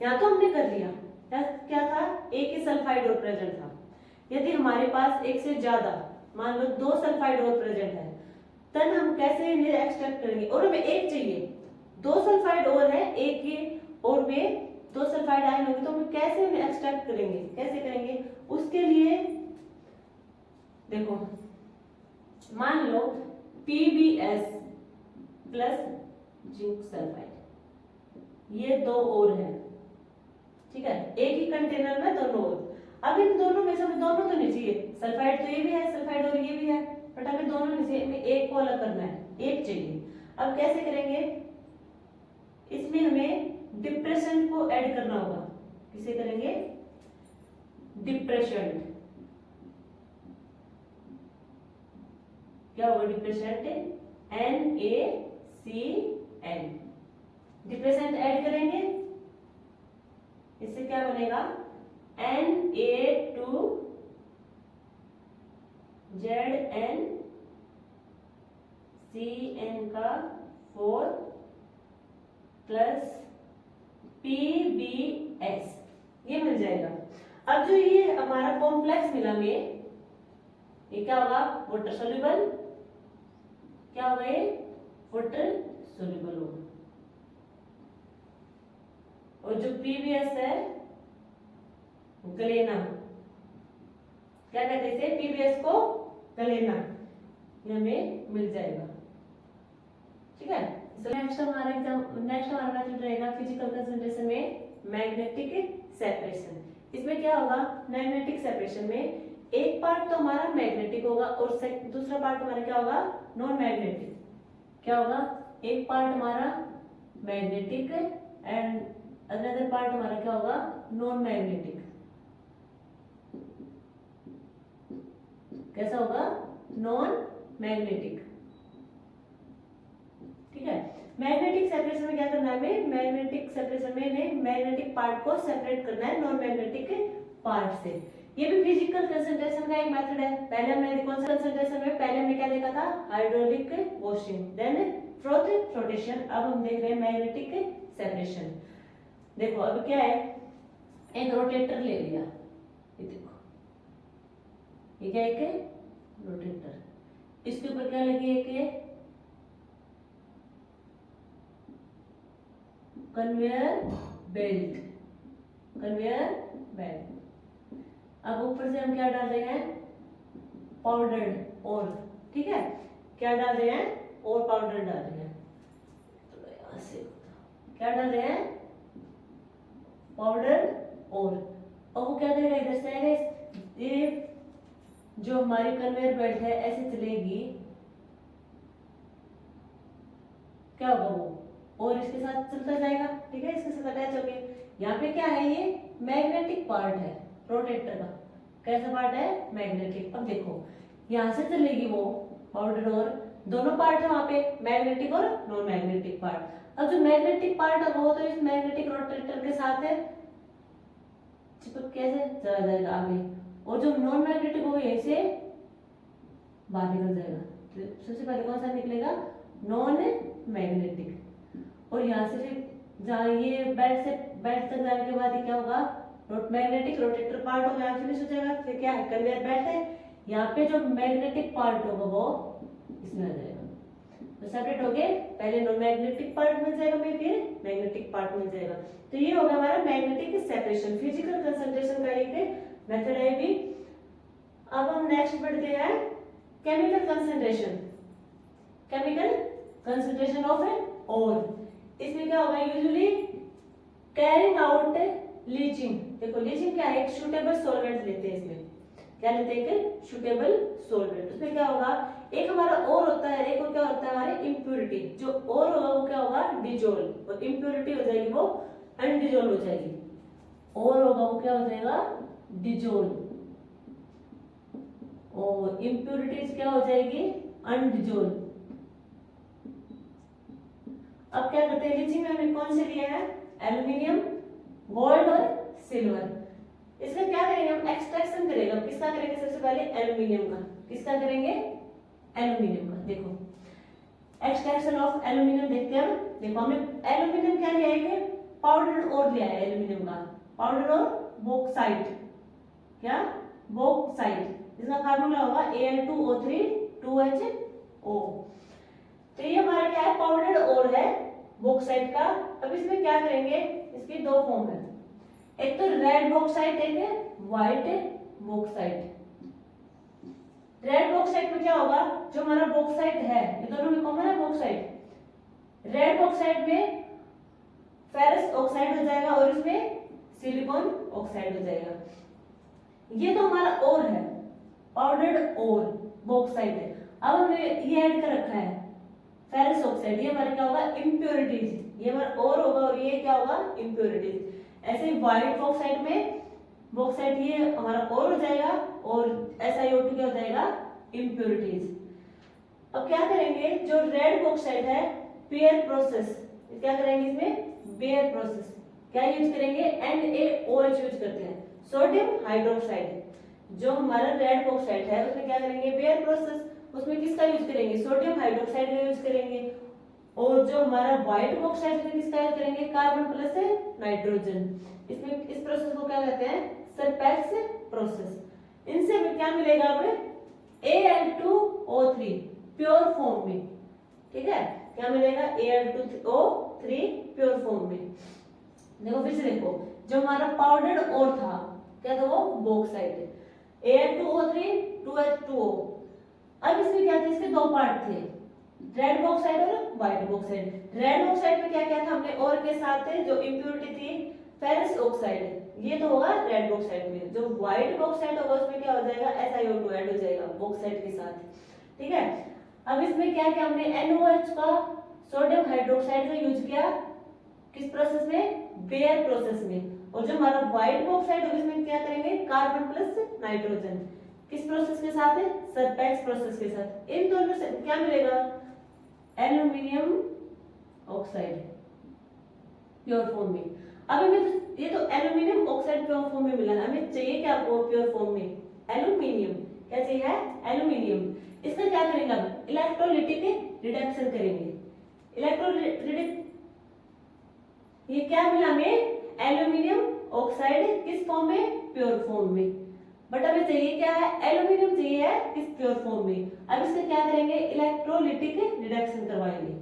Speaker 1: यहाँ तो हमने कर लिया, क्या था, एक ही सल्फाइड और प्रेजेंट था। यदि हमारे पास एक से ज्यादा, मान लो 2 सल्फाइड और प्रेजेंट है, तब हम कैसे इन्हें एक्सट्रैक्ट करेंगे। और हमें एक चाहिए, 2 सल्फाइड और है, एक ही और में 2 सल्फाइड आयन होंगे, तो हम कैसे इन्हें एक्सट्रैक्ट करेंगे, कैसे करेंगे। उसके लिए देखो, मान लो PbS प्लस जिंक सल्फाइड, ये 2 और है, ठीक है, एक ही कंटेनर में दोनों और। अब इन दोनों में से हमें दोनों तो नहीं चाहिए, सल्फाइड तो ये भी है, सल्फाइड और ये भी है, बट हमें दोनों में से हमें एक को अलग करना है, एक चाहिए। अब कैसे करेंगे, इसमें हमें डिप्रेशन को ऐड करना होगा। किसे करेंगे, डिप्रेशन। क्या होगा, डिप्रेशन, NaCN, डिप्रेशन ऐड करेंगे, इससे क्या बनेगा, Na2ZnCN का 4 प्लस PbS, ये मिल जाएगा। अब जो ये हमारा कॉम्प्लेक्स मिला में, ये क्या होगा, वाटर सोल्यूबल, क्या होगा, ये वाटर सोल्यूबल होगा। और जो PbS है गलेना, क्या कहते हैं इसे, PbS को गलेना, ये हमें मिल जाएगा, ठीक है। नेक्स्ट हमारा मेथड रहेगा फिजिकल कंसंट्रेशन में मैग्नेटिक सेपरेशन। इसमें क्या होगा, मैग्नेटिक सेपरेशन में एक पार्ट तो हमारा मैग्नेटिक होगा और दूसरा पार्ट हमारा क्या होगा, नॉन मैग्नेटिक। क्या होगा, एक पार्ट हमारा मैग्नेटिक एंड अनदर पार्ट हमारा क्या होगा, नॉन मैग्नेटिक। कैसा होगा, नॉन मैग्नेटिक, ठीक है। मैग्नेटिक सेपरेशन में क्या करना है हमें, मैग्नेटिक सेपरेशन में मैग्नेटिक पार्ट को सेपरेट करना है नॉन मैग्नेटिक पार्ट से। ये भी फिजिकल कंसंट्रेशन का एक मेथड है। पहले हमने कंसंट्रेशन में पहले हमने क्या देखा था, hydraulic washing, then froth flotation, अब हम देख रहे हैं मैग्नेटिक सेपरेशन। देखो अब क्या है, एक रोटेटर ले लिया, ये देखो, ये क्या, एक रोटेटर, इसके ऊपर क्या लगी, एक कन्वेयर बेल्ट, कन्वेयर बेल्ट। अब ऊपर से हम क्या डाल रहे हैं, पाउडर्ड और, ठीक है, क्या डाल रहे हैं, और पाउडर डाल रहे हैं, तो यहां से क्या डाल रहे हैं, पाउडर और वो क्या करेगा, इधर से आएगा, ये जो हमारी कन्वेयर बेल्ट है ऐसे चलेगी, क्या होगा, वो और इसके साथ चलता जाएगा, ठीक है, इसके साथ अटैच हो गया। यहाँ पे क्या है, ये मैग्नेटिक पार्ट है रोटेटर का। कैसा पार्ट है, मैग्नेटिक। अब देखो यहाँ से चलेगी वो पाउडर और दोनों पार्ट है वहां पे, मैग्नेटिक और नॉन मैग्नेटिक पार्ट। अब जो मैग्नेटिक पार्ट है वो तो इस मैग्नेटिक रोटेटर के साथ है, चिपक कैसे चला जाएगा आगे, और जो नॉन मैग्नेटिक वो यहीं से बाहर निकल जाएगा। तो सबसे पहले कौन सा निकलेगा, नॉन मैग्नेटिक। और यहाँ से फिर जहाँ ये बेल्ट तक जाने के बाद ये क्या होगा, मैग्नेटिक रोटेटर पार्ट होगा, यहाँ फिनिश हो जाएगा। फिर क्या है, कन्वेयर बेल्ट है, यहाँ पे जो मैग्नेटिक पार्ट होगा वो इसमें आ जाएगा। तो सेपरेट हो गए, पहले नॉन मैग्नेटिक पार्ट मिल जाएगा हमें, फिर मैग्नेटिक पार्ट मिल जाएगा। तो ये होगा हमारा मैग्नेटिक सेपरेशन, फिजिकल कंसंट्रेशन का एक मेथड है भी। अब हम नेक्स्ट बढ़ते हैं chemical concentration. Chemical concentration of an ore, इसमें क्या होगा, यूजुअली कैरिंग आउट लीचिंग। देखो लीचिंग क्या है, एक सूटेबल सॉल्वेंट लेते हैं, इसमें क्या लेते हैं, एक सूटेबल सॉल्वेंट। उसमें क्या होगा, एक हमारा और होता है, एक और क्या होता है हमारे इम्प्यूरिटी। जो और होगा वो क्या होगा, डिजोल्व, और इम्प्यूरिटी हो जाएगी वो अनडिजोल्व हो जाएगी। और होगा वो क्या हो जाएगा, डिजोल्व, और इम्प्यूरिटीज क्या हो जाएगी, अनडिजोल्व। अब क्या करते हैं, लीचिंग में हमने कौन से लिए हैं, एल्यूमिनियम, गोल्ड और सिल्वर। इसका क्या करेंगे हम, एक्सट्रैक्शन करेंगे। किसका करेंगे, सबसे पहले एल्यूमिनियम का। किसका करेंगे, एल्यूमिनियम का। देखो एक्सट्रैक्शन ऑफ एल्यूमिनियम देखते हैं हम। देखो हमने एल्यूमिनियम क्या लिया है, पाउडर और लिया है एल्यूमिनियम का, पाउडर और बॉक्साइट। क्या, बॉक्साइट, इसका फार्मूला होगा Al2O3 2HO। तो ये हमारा क्या है, पाउडर और है बॉक्साइट का। अब इसमें क्या करेंगे, इसकी दो फॉर्म है, एक तो रेड बॉक्साइट, एक है व्हाइट बॉक्साइट। रेड बॉक्साइट में क्या होगा, जो हमारा बॉक्साइट है, ये दोनों में कॉमन है बॉक्साइट। रेड बॉक्साइट में फेरस ऑक्साइड हो जाएगा और इसमें सिलिकॉन ऑक्साइड हो जाएगा। ये तो हमारा और है, पाउडर्ड और बॉक्साइट है। अब हमने ये ऐड कर रखा है फेरस ऑक्साइड, ये हमारा क्या होगा, इम्प्योरिटीज। ये हमारा और होगा और ये क्या होगा, इम्प्योरिटीज। ऐसे ही व्हाइट बॉक्साइट में, बॉक्साइट ये हमारा और हो जाएगा और SiO2 क्या हो जाएगा, इम्प्योरिटीज। अब क्या करेंगे, जो रेड बॉक्साइट है, पेयर प्रोसेस, क्या करेंगे इसमें, बेयर प्रोसेस। क्या यूज करेंगे, NaOH यूज करते हैं, सोडियम हाइड्रोक्साइड। जो हमारा रेड बॉक्साइट है उसमें क्या करेंगे, बेयर प्रोसेस, उसमें किसका यूज करेंगे, सोडियम हाइड्रोक्साइड का यूज करेंगे। और जो हमारा व्हाइट बॉक्साइट में किसका यूज करेंगे, कार्बन प्लस नाइट्रोजन। इसमें इस प्रोसेस को क्या कहते हैं, सरपैक्स प्रोसेस। इनसे हमें क्या मिलेगा, हमें Al2O3 प्योर फॉर्म में, ठीक है, क्या मिलेगा, Al2O3 प्योर फॉर्म में। देखो फिर से देखो, जो हमारा पाउडर्ड और था, क्या था वो, बॉक्साइट, Al2O3 2H2O। अब इसमें क्या था, इसके दो पार्ट थे, रेड बॉक्साइड और व्हाइट बॉक्साइड। रेड बॉक्साइड में क्या क्या था हमने, और के साथ जो इम्प्योरिटी थी फेरस ऑक्साइड, ये तो होगा रेड बॉक्साइड में। जो व्हाइट बॉक्साइड होगा उसमें क्या हो जाएगा, SiO2 ऐड हो जाएगा बॉक्साइड के साथ, ठीक है। अब इसमें क्या क्या हमने NaOH का, सोडियम हाइड्रोक्साइड का यूज किया, किस प्रोसेस में, बेयर प्रोसेस में। और जो हमारा व्हाइट बॉक्साइड होगा इसमें क्या करेंगे, कार्बन प्लस नाइट्रोजन, किस प्रोसेस के साथ है, सरपैक्स प्रोसेस के साथ। इन दोनों से क्या मिलेगा, एल्यूमिनियम ऑक्साइड प्योर फॉर्म में। अब हमें ये तो एल्यूमिनियम ऑक्साइड प्योर फॉर्म में मिला, हमें चाहिए क्या आपको प्योर फॉर्म में, एल्यूमिनियम। क्या चाहिए है, एल्यूमिनियम। इसका क्या करेंगे, हम इलेक्ट्रोलिटिक रिडक्शन करेंगे। इलेक्ट्रोलिटिक, ये क्या मिला हमें, एल्यूमिनियम ऑक्साइड, किस फॉर्म में, प्योर फॉर्म में। बट हमें चाहिए क्या है, एल्यूमिनियम चाहिए है किस प्योर फॉर्म में। अब इसका क्या करेंगे, इलेक्ट्रोलिटिक रिडक्शन करवाएंगे।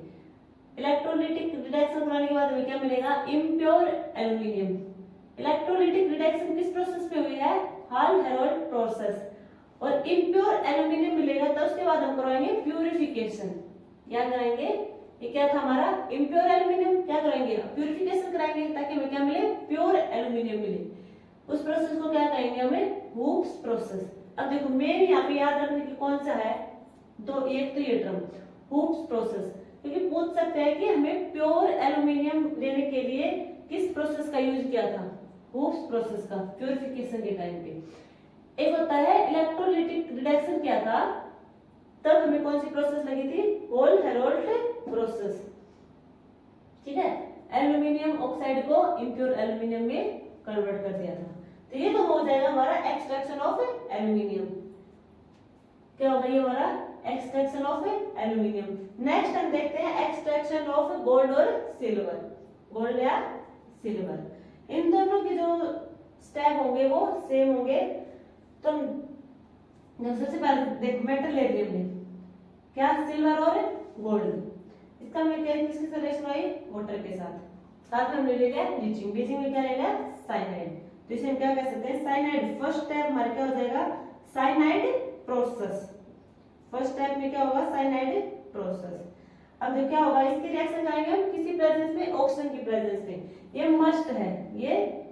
Speaker 1: इलेक्ट्रोलिटिक रिडक्शन करवाने के बाद हमें क्या मिलेगा, इम्प्योर एल्यूमिनियम। इलेक्ट्रोलिटिक रिडक्शन किस प्रोसेस पे हुई है, हॉल हेरोल्ड प्रोसेस। और इम्प्योर एल्यूमिनियम मिलेगा तो उसके बाद हम करवाएंगे प्यूरिफिकेशन। क्या कराएंगे, ये क्या था हमारा, इम्प्योर एल्यूमिनियम, क्या कराएंगे, प्यूरिफिकेशन कराएंगे ताकि हमें क्या मिले, प्योर एल्यूमिनियम मिले। उस प्रोसेस को क्या कहेंगे, हमें हुप्स प्रोसेस। अब देखो मेन यहाँ पे याद रखने की कौन सा है, तो एक तो ये टर्म हुप्स प्रोसेस। क्योंकि पूछ सकते हैं कि हमें प्योर एल्यूमिनियम लेने के लिए किस प्रोसेस का यूज किया था, हुप्स प्रोसेस का, प्यूरिफिकेशन के टाइम पे। एक होता है इलेक्ट्रोलिटिक रिडक्शन किया था, तब हमें कौन सी प्रोसेस लगी थी, होल हेरोल्ड प्रोसेस, ठीक है। एल्यूमिनियम ऑक्साइड को इम्प्योर एल्यूमिनियम में कन्वर्ट कर दिया था। तो ये तो हो जाएगा हमारा एक्सट्रैक्शन ऑफ एल्यूमिनियम। क्या होगा ये हमारा एक्सट्रैक्शन ऑफ एल्यूमिनियम। नेक्स्ट हम देखते हैं एक्सट्रैक्शन ऑफ गोल्ड और सिल्वर, गोल्ड या सिल्वर। इन दोनों के जो स्टेप होंगे वो सेम होंगे। तो सबसे पहले देख मेटल ले लिया हमने, क्या, सिल्वर और गोल्ड। इसका हमने क्या किसके साथ रिएक्शन हुई, वाटर के साथ। साथ में हमने ले लिया ब्लीचिंग, ब्लीचिंग में क्या ले लिया, साइनाइड। तो इसे हम क्या कह सकते हैं, साइनाइड। फर्स्ट स्टेप हमारा क्या हो जाएगा, साइनाइड प्रोसेस। फर्स्ट स्टेप में क्या होगा, साइनाइड प्रोसेस। अब जो क्या होगा, इसकी रिएक्शन करेंगे हम किसी प्रेजेंस में, ऑक्सीजन की प्रेजेंस में। ये मस्ट है, ये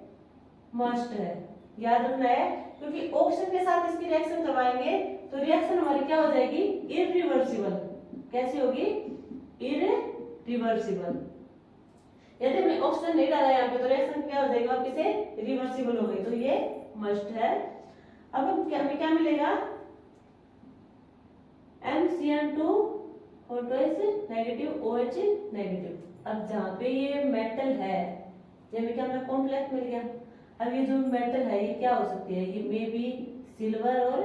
Speaker 1: मस्ट है, याद रखना है, क्योंकि ऑक्सीजन के साथ इसकी रिएक्शन करवाएंगे तो रिएक्शन हमारी क्या हो जाएगी, इरिवर्सिबल। कैसी होगी, इरिवर्सिबल। यदि हमने ऑक्सीजन नहीं डाला यहाँ पे तो रिएक्शन क्या हो जाएगी, वापस से रिवर्सिबल हो गई। तो ये मस्ट है। अब हम हमें क्या मिलेगा, MCN2 और नेगेटिव, OH नेगेटिव। अब जहाँ पे ये मेटल है, ये क्या हमें कॉम्प्लेक्स मिल गया। अब ये जो मेटल है ये क्या हो सकती है, ये मे बी सिल्वर और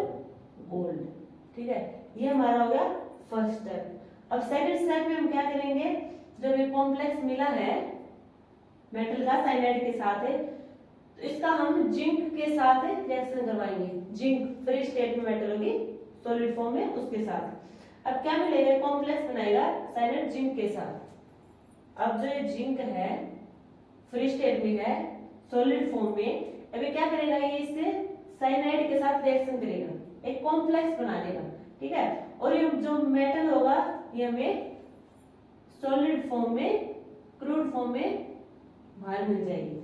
Speaker 1: गोल्ड, ठीक है। ये हमारा हो गया फर्स्ट स्टेप। अब सेकंड स्टेप में हम क्या करेंगे, जब ये कॉम्प्लेक्स मिला है मेटल का साइनाइड के साथ है, तो इसका हम जिंक के साथ रिएक्शन करवाएंगे। जिंक फ्री स्टेट में मेटल होगी, सॉलिड फॉर्म में, उसके साथ। अब क्या मिलेगा, कॉम्प्लेक्स बनाएगा साइनाइड जिंक के साथ। अब जो ये जिंक है फ्री स्टेट में है, सॉलिड फॉर्म में, अभी क्या करेगा, ये इससे साइनाइड के साथ रिएक्शन करेगा, एक कॉम्प्लेक्स बना देगा, ठीक है। और ये जो मेटल होगा ये हमें सॉलिड फॉर्म में, क्रूड फॉर्म में बाहर मिल जाएगी।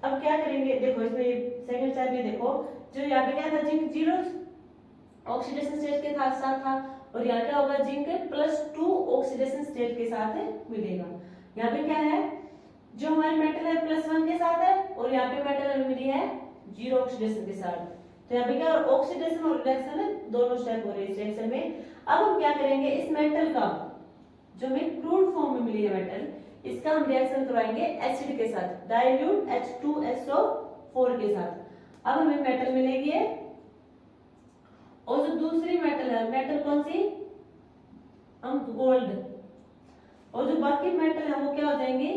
Speaker 1: अब क्या करेंगे, देखो इसमें सेकंड स्टेप में देखो, जो यहाँ पे क्या था, जिंक 0 ऑक्सीडेशन स्टेट के साथ था, और यहाँ क्या होगा, जिंक +2 ऑक्सीडेशन स्टेट के साथ मिलेगा। यहाँ पे क्या है, जो हमारी मेटल है +1 के साथ है, और यहाँ पे मेटल हमें मिली है 0 ऑक्सीडेशन के साथ। तो यहाँ पे क्या, ऑक्सीडेशन और रिडक्शन दोनों स्टेप हो रहे हैं इस रिएक्शन में। अब हम क्या करेंगे, इस मेटल का जो हमें क्रूड फॉर्म में मिली है मेटल, इसका हम रिएक्शन करवाएंगे एसिड के साथ, डाइल्यूट H2SO4 के साथ। अब हमें मेटल मिलेगी है, और जो दूसरी मेटल है, मेटल कौन सी, हम गोल्ड, और जो बाकी मेटल है वो क्या हो जाएंगे,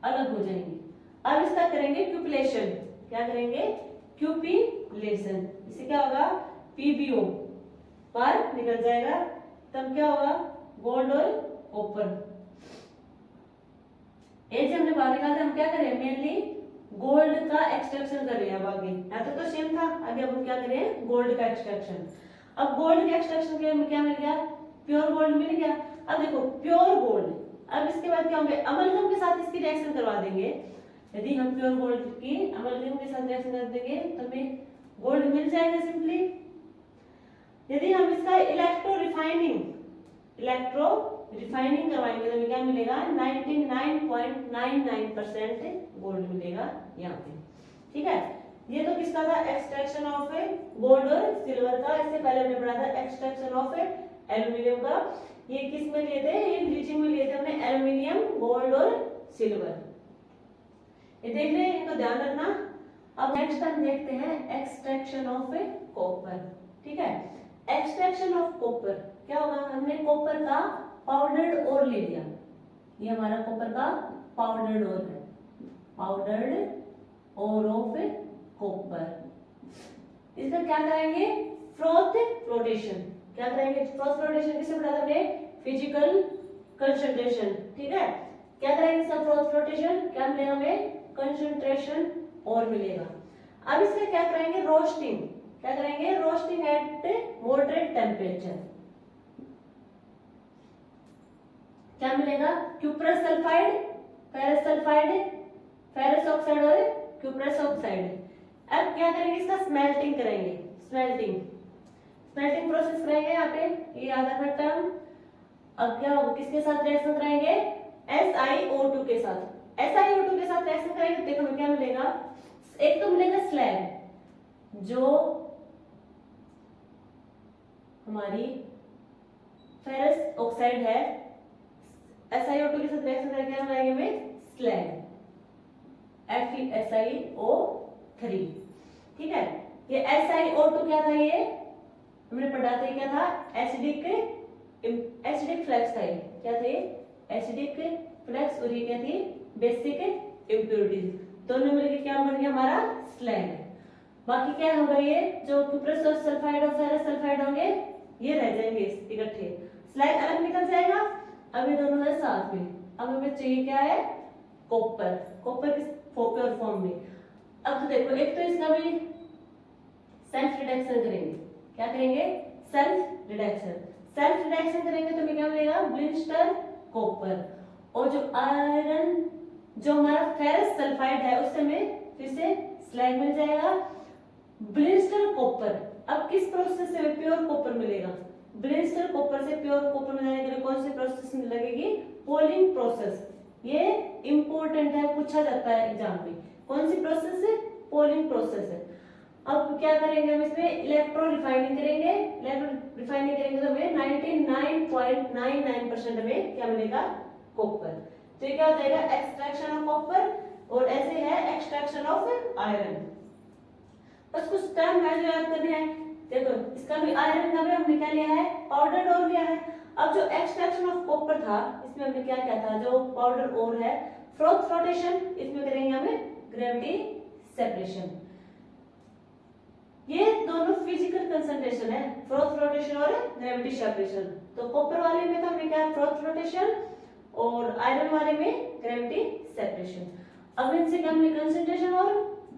Speaker 1: अलग हो जाएंगे। अब इसका करेंगे क्यूपलेशन। क्या करेंगे, क्यूपिलेशन। इससे क्या होगा, PbO पर निकल जाएगा, तब क्या होगा, गोल्ड और कॉपर। ये जब हमने बाहर निकालते हम क्या करें, मेनली गोल्ड का एक्सट्रैक्शन कर रहे हैं। अब आगे यहाँ तो सेम था, आगे अब हम क्या करें, गोल्ड का एक्सट्रैक्शन। अब गोल्ड के एक्सट्रैक्शन के में क्या मिल गया, प्योर गोल्ड मिल गया। अब देखो प्योर गोल्ड, अब इसके बाद क्या होंगे, अमलगम के साथ इसकी रिएक्शन करवा देंगे। यदि हम प्योर गोल्ड की अमलगम के साथ रिएक्शन कर देंगे तो हमें गोल्ड मिल जाएगा सिंपली। यदि हम इसका इलेक्ट्रो रिफाइनिंग करवाएंगे तो हमें क्या मिलेगा, 99.99% गोल्ड मिलेगा यहाँ पे, ठीक है। ये तो किसका था, एक्सट्रैक्शन ऑफ गोल्ड और सिल्वर का। इससे पहले हमने पढ़ा था एक्सट्रैक्शन ऑफ एल्यूमिनियम का। ये किस में लिए थे, ये ब्लीचिंग में लिए थे हमने, एल्यूमिनियम, गोल्ड और सिल्वर। ये देख रहे हैं, इनको ध्यान रखना। अब नेक्स्ट हम देखते हैं एक्सट्रैक्शन ऑफ कॉपर, ठीक है। एक्सट्रैक्शन ऑफ कॉपर क्या होगा, हमने कॉपर का पाउडर्ड ओर ले लिया, ये हमारा कॉपर का पाउडर्ड ओर है, पाउडर्ड ओर ऑफ कॉपर। इसका क्या करेंगे, फ्रोथ फ्लोटेशन। क्या करेंगे, फ्रोथ फ्लोटेशन किसे पढ़ा था हमने, फिजिकल कंसंट्रेशन, ठीक है। क्या करेंगे इसका फ्रोथ फ्लोटेशन, क्या मिलेगा हमें, कंसंट्रेशन और मिलेगा। अब इसका क्या करेंगे, रोस्टिंग। क्या करेंगे, रोस्टिंग एट मॉडरेट टेम्परेचर। क्या मिलेगा, cuprous sulphide, ferrous sulphide, ferrous oxide और क्यूप्रस ऑक्साइड। अब क्या करेंगे, इसका स्मेल्टिंग करेंगे, स्मेल्टिंग प्रोसेस करेंगे। यहाँ पे ये याद रखना टर्म, अब क्या होगा, किसके साथ रिएक्शन कराएंगे, SiO2 के साथ। SiO2 के साथ रिएक्शन करेंगे तो देखो हमें क्या मिलेगा, एक तो मिलेगा स्लैग जो हमारी फेरस ऑक्साइड है, SiO2 के साथ रिएक्शन करके क्या बनाएंगे हमें स्लैग FeSiO3। ठीक है, ये SiO2 क्या था, ये हमने पढ़ा था, क्या था, एसिडिक फ्लैक्स था। ये क्या था, ये एसिडिक फ्लैक्स, और ये क्या थी, बेसिक इम्प्योरिटीज। दोनों मिलकर क्या बन गया हमारा स्लैग। बाकी क्या होगा, ये जो कुप्रस सल्फाइड और फेरस सल्फाइड होंगे ये रह जाएंगे इकट्ठे, स्लैग अलग निकल जाएगा। अब ये दोनों है साथ में। अब हमें चाहिए क्या है, कॉपर। कॉपर किस प्योर फॉर्म में। अब तो देखो, एक तो इसका भी सेल्फ रिडक्शन करेंगे, क्या करेंगे, सेल्फ रिडक्शन। सेल्फ रिडक्शन करेंगे तो हमें क्या मिलेगा, ब्लिस्टर कॉपर। और जो आयरन, जो हमारा फेरस सल्फाइड है, उससे हमें फिर से स्लैग मिल जाएगा, ब्लिस्टर कॉपर। अब किस प्रोसेस से प्योर कॉपर मिलेगा, ब्लिस्टर कॉपर से प्योर कॉपर मिलाने के लिए कौन सी प्रोसेस लगेगी, पोलिंग प्रोसेस। ये इंपॉर्टेंट है, पूछा जाता है एग्जाम में, कौन सी प्रोसेस है, पोलिंग प्रोसेस है। अब क्या करेंगे हम इसमें, इलेक्ट्रो रिफाइनिंग करेंगे। इलेक्ट्रो रिफाइनिंग करेंगे तो हमें 99.99% हमें क्या मिलेगा, कॉपर। तो ये क्या हो जाएगा, एक्सट्रैक्शन ऑफ कॉपर, और ऐसे है एक्सट्रैक्शन ऑफ आयरन। बस कुछ टर्म है जो याद करने हैं। देखो, इसका भी आयरन का भी हमने क्या लिया है, पाउडर ओर लिया है। अब जो एक्सट्रैक्शन ऑफ कॉपर था, इसमें हमने क्या किया था, जो पाउडर ओर है, फ्रोथ फ्लोटेशन, इसमें करेंगे हमें ग्रेविटी सेपरेशन। ये दोनों फिजिकल कंसंट्रेशन है, फ्रोथ फ्लोटेशन और ग्रेविटी सेपरेशन। तो कॉपर वाले में तो हमने क्या, फ्रोथ फ्लोटेशन, और आयरन वाले में ग्रेविटी सेपरेशन। अब इनसे क्या हमने कंसंट्रेशन और,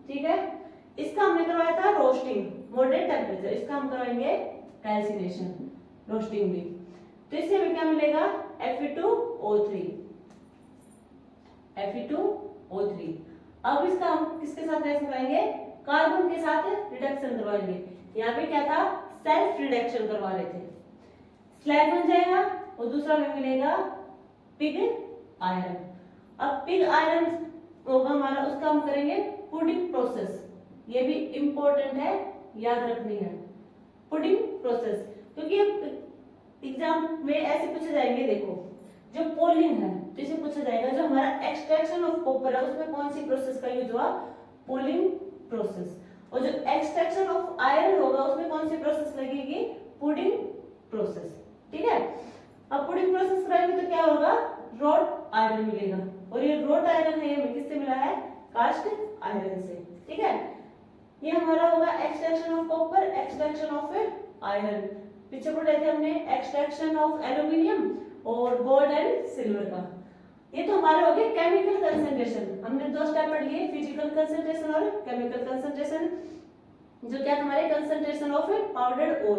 Speaker 1: ठीक है, इसका हमने करवाया था रोस्टिंग, मॉडरेट टेम्परेचर। इसका हम करवाएंगे कैल्सिनेशन, रोस्टिंग भी। तो इससे हमें क्या मिलेगा, Fe2O3, Fe2O3। अब इसका हम किसके साथ रिएक्शन कराएंगे, कार्बन के साथ रिडक्शन करवाएंगे। यहाँ पे क्या था, सेल्फ रिडक्शन करवा रहे थे, स्लैग बन जाएगा, और दूसरा में मिलेगा पिग आयरन। अब पिग आयरन होगा हमारा, उसका हम करेंगे पुडिंग प्रोसेस। ये भी इंपॉर्टेंट है, याद रखनी है, पुडिंग प्रोसेस, क्योंकि एग्जाम में ऐसे पूछे जाएंगे। देखो, जो पोलिंग है तो इसे पूछा जाएगा, जो हमारा एक्सट्रैक्शन ऑफ कॉपर है उसमें कौन सी प्रोसेस का यूज हुआ, पोलिंग प्रोसेस। और जो एक्सट्रैक्शन ऑफ आयरन होगा उसमें कौन सी प्रोसेस लगेगी, पुडिंग प्रोसेस। ठीक है, अब पुडिंग प्रोसेस कराएंगे तो क्या होगा, रॉड आयरन मिलेगा। और ये रॉड आयरन है, हमें किससे मिला है, कास्ट आयरन से। ठीक है, ये हमारा होगा extraction of copper, extraction of iron. पीछे पढ़े थे हमने एक्सट्रैक्शन ऑफ एल्यूमिनियम और गोल्ड एंड सिल्वर का। ये तो हमारे हो गए केमिकल कंसंट्रेशन। हमने दो स्टेप पढ़ लिए, फिजिकल कंसंट्रेशन और केमिकल कंसंट्रेशन, जो क्या हमारे कंसंट्रेशन ऑफ पाउडर ओर।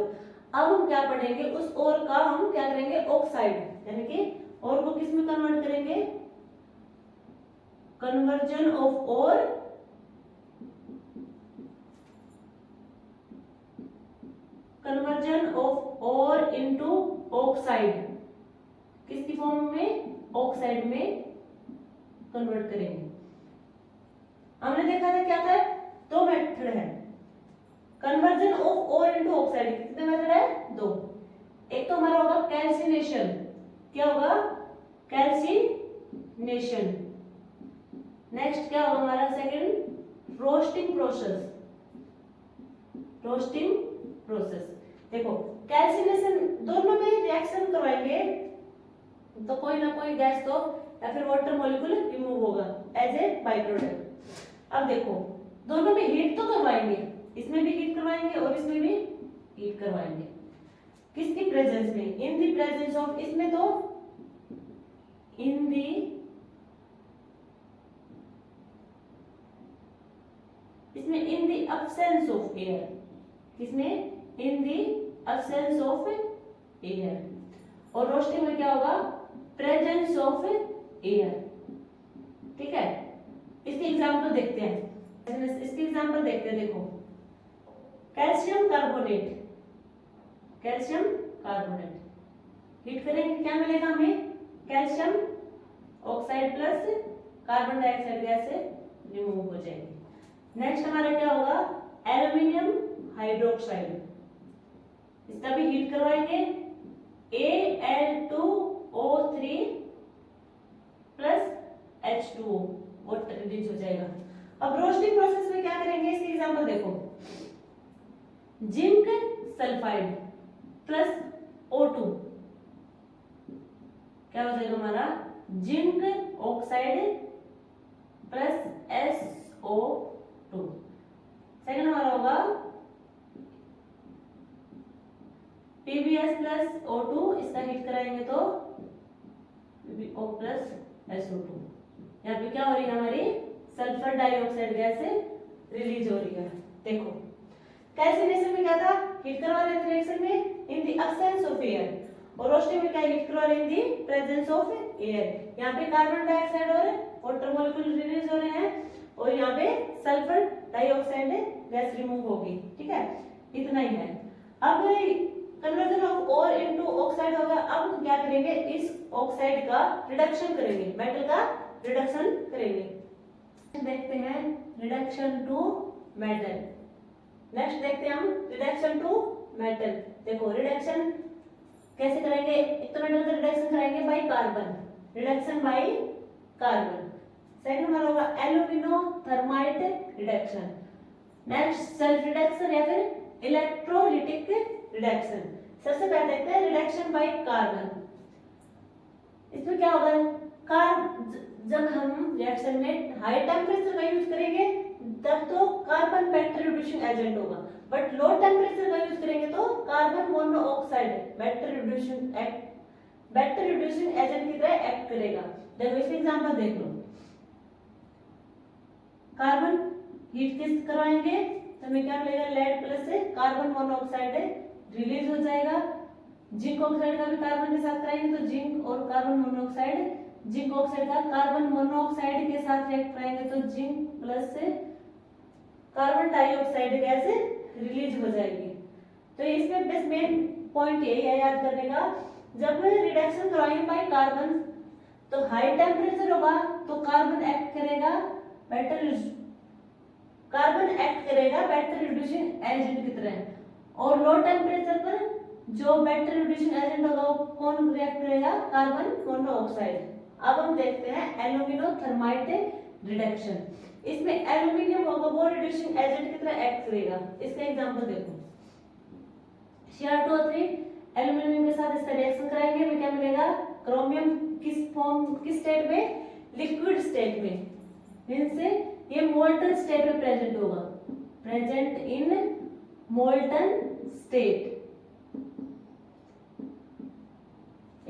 Speaker 1: अब हम क्या पढ़ेंगे, उस ओर का हम क्या करेंगे, ऑक्साइड, यानी कि ओर को किस में कन्वर्ट करेंगे, conversion of ore into oxide. किसकी फॉर्म में, ऑक्साइड में कन्वर्ट करेंगे। हमने देखा था क्या था, दो मेथड है conversion of ore into oxide. कितने मेथड है, दो। एक तो हमारा होगा कैल्सिनेशन, क्या होगा, कैल्सिनेशन। नेक्स्ट क्या होगा हमारा, second roasting process, roasting process. देखो, कैल्सिनेशन दोनों में रिएक्शन करवाएंगे तो कोई ना कोई गैस तो या फिर वाटर मॉलिक्यूल रिमूव होगा एज ए बाई प्रोडक्ट। अब देखो, दोनों में हीट तो करवाएंगे, इसमें भी हीट करवाएंगे और इसमें भी हीट करवाएंगे। किसकी प्रेजेंस में, इन द प्रेजेंस ऑफ, इसमें तो इन दी, इसमें इन दी अब्सेंस ऑफ एयर, किसमें, इन दी अब्सेंस ऑफ एयर। और रोस्टिंग में क्या होगा, प्रेजेंस ऑफ एयर। ठीक है, इसके एग्जांपल देखते हैं, इसके एग्जांपल देखते हैं। देखो, calcium carbonate, calcium carbonate, heat करेंगे क्या मिलेगा हमें, calcium oxide plus carbon dioxide gas से रिमूव हो जाएगी। नेक्स्ट हमारा क्या होगा, एल्यूमिनियम हाइड्रोक्साइड, इसका भी हीट करवाएंगे, Al2O3 plus H2O water release हो जाएगा। अब रोस्टिंग प्रोसेस में क्या करेंगे, इसके एग्जांपल देखो, जिंक सल्फाइड प्लस O2 क्या हो जाएगा हमारा, zinc oxide plus SO2। Second हमारा होगा PbS प्लस O2, इसका हीट कराएंगे तो PbO प्लस SO2। यहाँ पे क्या हो रही है, हमारी सल्फर डाइऑक्साइड गैस रिलीज हो रही है। देखो कैल्सिनेशन में क्या था, हीट करवा रहे थे रिएक्शन में in the absence of air, और रोस्टिंग में क्या हीट करवा रहे हैं, in the presence of air. यहाँ पे कार्बन डाइऑक्साइड और वाटर मॉलिक्यूल रिलीज हो रहे हैं, और यहाँ पे सल्फर डाइऑक्साइड गैस रिमूव होगी। ठीक है, इतना ही है। अब conversion of ore into oxide होगा। अब हम क्या करेंगे, इस ऑक्साइड का रिडक्शन करेंगे, मेटल का रिडक्शन करेंगे। देखते हैं रिडक्शन टू मेटल। नेक्स्ट देखते हैं हम रिडक्शन टू मेटल। देखो रिडक्शन कैसे करेंगे, एक तो मेटल का रिडक्शन करेंगे by carbon, reduction by carbon. Second हमारा होगा alumino thermite reduction. Next self reduction या फिर इलेक्ट्रोलिटिक रिडक्शन। सबसे पहले देखते हैं रिडक्शन बाय कार्बन। इसमें क्या होगा, जब हम रिएक्शन में हाई टेम्परेचर का यूज करेंगे तब तो कार्बन बेटर रिड्यूसिंग एजेंट होगा, बट लो टेम्परेचर का यूज करेंगे तो carbon monoxide better reducing agent की तरह एक्ट करेगा। देखो इसके एग्जांपल देख लो, कार्बन हीट किस करवाएंगे तो हमें क्या मिलेगा, लेड प्लस से कार्बन मोनोऑक्साइड रिलीज हो जाएगा। जिंक ऑक्साइड का भी कार्बन के साथ कराएंगे तो जिंक और कार्बन मोनोऑक्साइड, जिंक ऑक्साइड का कार्बन मोनोऑक्साइड के साथ रिएक्ट कराएंगे तो जिंक प्लस से कार्बन डाइऑक्साइड गैस रिलीज हो जाएगी। तो इसमें बस मेन पॉइंट यही है याद करने का, जब रिडक्शन कराएंगे बाय कार्बन तो हाई टेम्परेचर होगा तो कार्बन एक्ट करेगा बेटर रिड्यूसिंग एजेंट की तरह, और लो टेम्परेचर पर जो बेटर रिड्यूसिंग एजेंट होगा वो कौन रिएक्ट करेगा, कार्बन मोनोऑक्साइड। अब हम देखते हैं एल्यूमिनो थर्माइट रिडक्शन। इसमें एल्यूमिनियम होगा वो रिड्यूसिंग एजेंट की तरह एक्ट करेगा। इसका एग्जांपल देखो, Cr2O3 एल्यूमिनियम के साथ इसका रिएक्शन कराएंगे, हमें क्या मिलेगा, क्रोमियम किस स्टेट में, लिक्विड स्टेट में, मींस ये मोल्टन स्टेट में प्रेजेंट होगा, present in molten state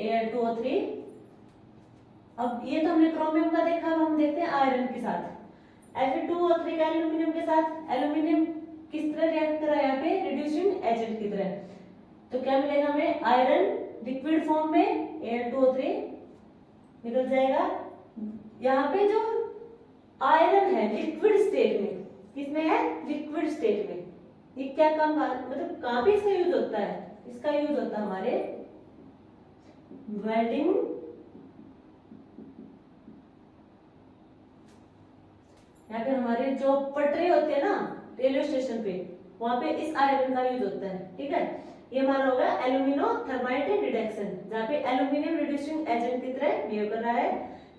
Speaker 1: Al2O3। अब ये तो हमने क्रोमियम का देखा, अब हम देखते हैं आयरन के साथ। Fe2O3 का एल्यूमिनियम के साथ, एल्यूमिनियम किस तरह रिएक्ट कर रहा है यहाँ पे, रिड्यूसिंग एजेंट की तरह। तो क्या मिलेगा हमें, आयरन लिक्विड फॉर्म में Al2O3 निकल जाएगा। यहाँ पे जो आयरन है लिक्विड स्टेट में, किसमें है, लिक्विड स्टेट में। ये क्या काम, मतलब कहाँ पे इसका यूज होता है, इसका यूज होता है हमारे वेल्डिंग, या फिर हमारे जो पटरी होती है ना रेलवे स्टेशन पे, वहां पे इस आयरन का यूज होता है। ठीक है, ये हमारा होगा एल्यूमिनो थर्माइट रिडक्शन, जहाँ पे एल्यूमिनियम रिड्यूसिंग एजेंट की तरह बिहेव कर रहा है।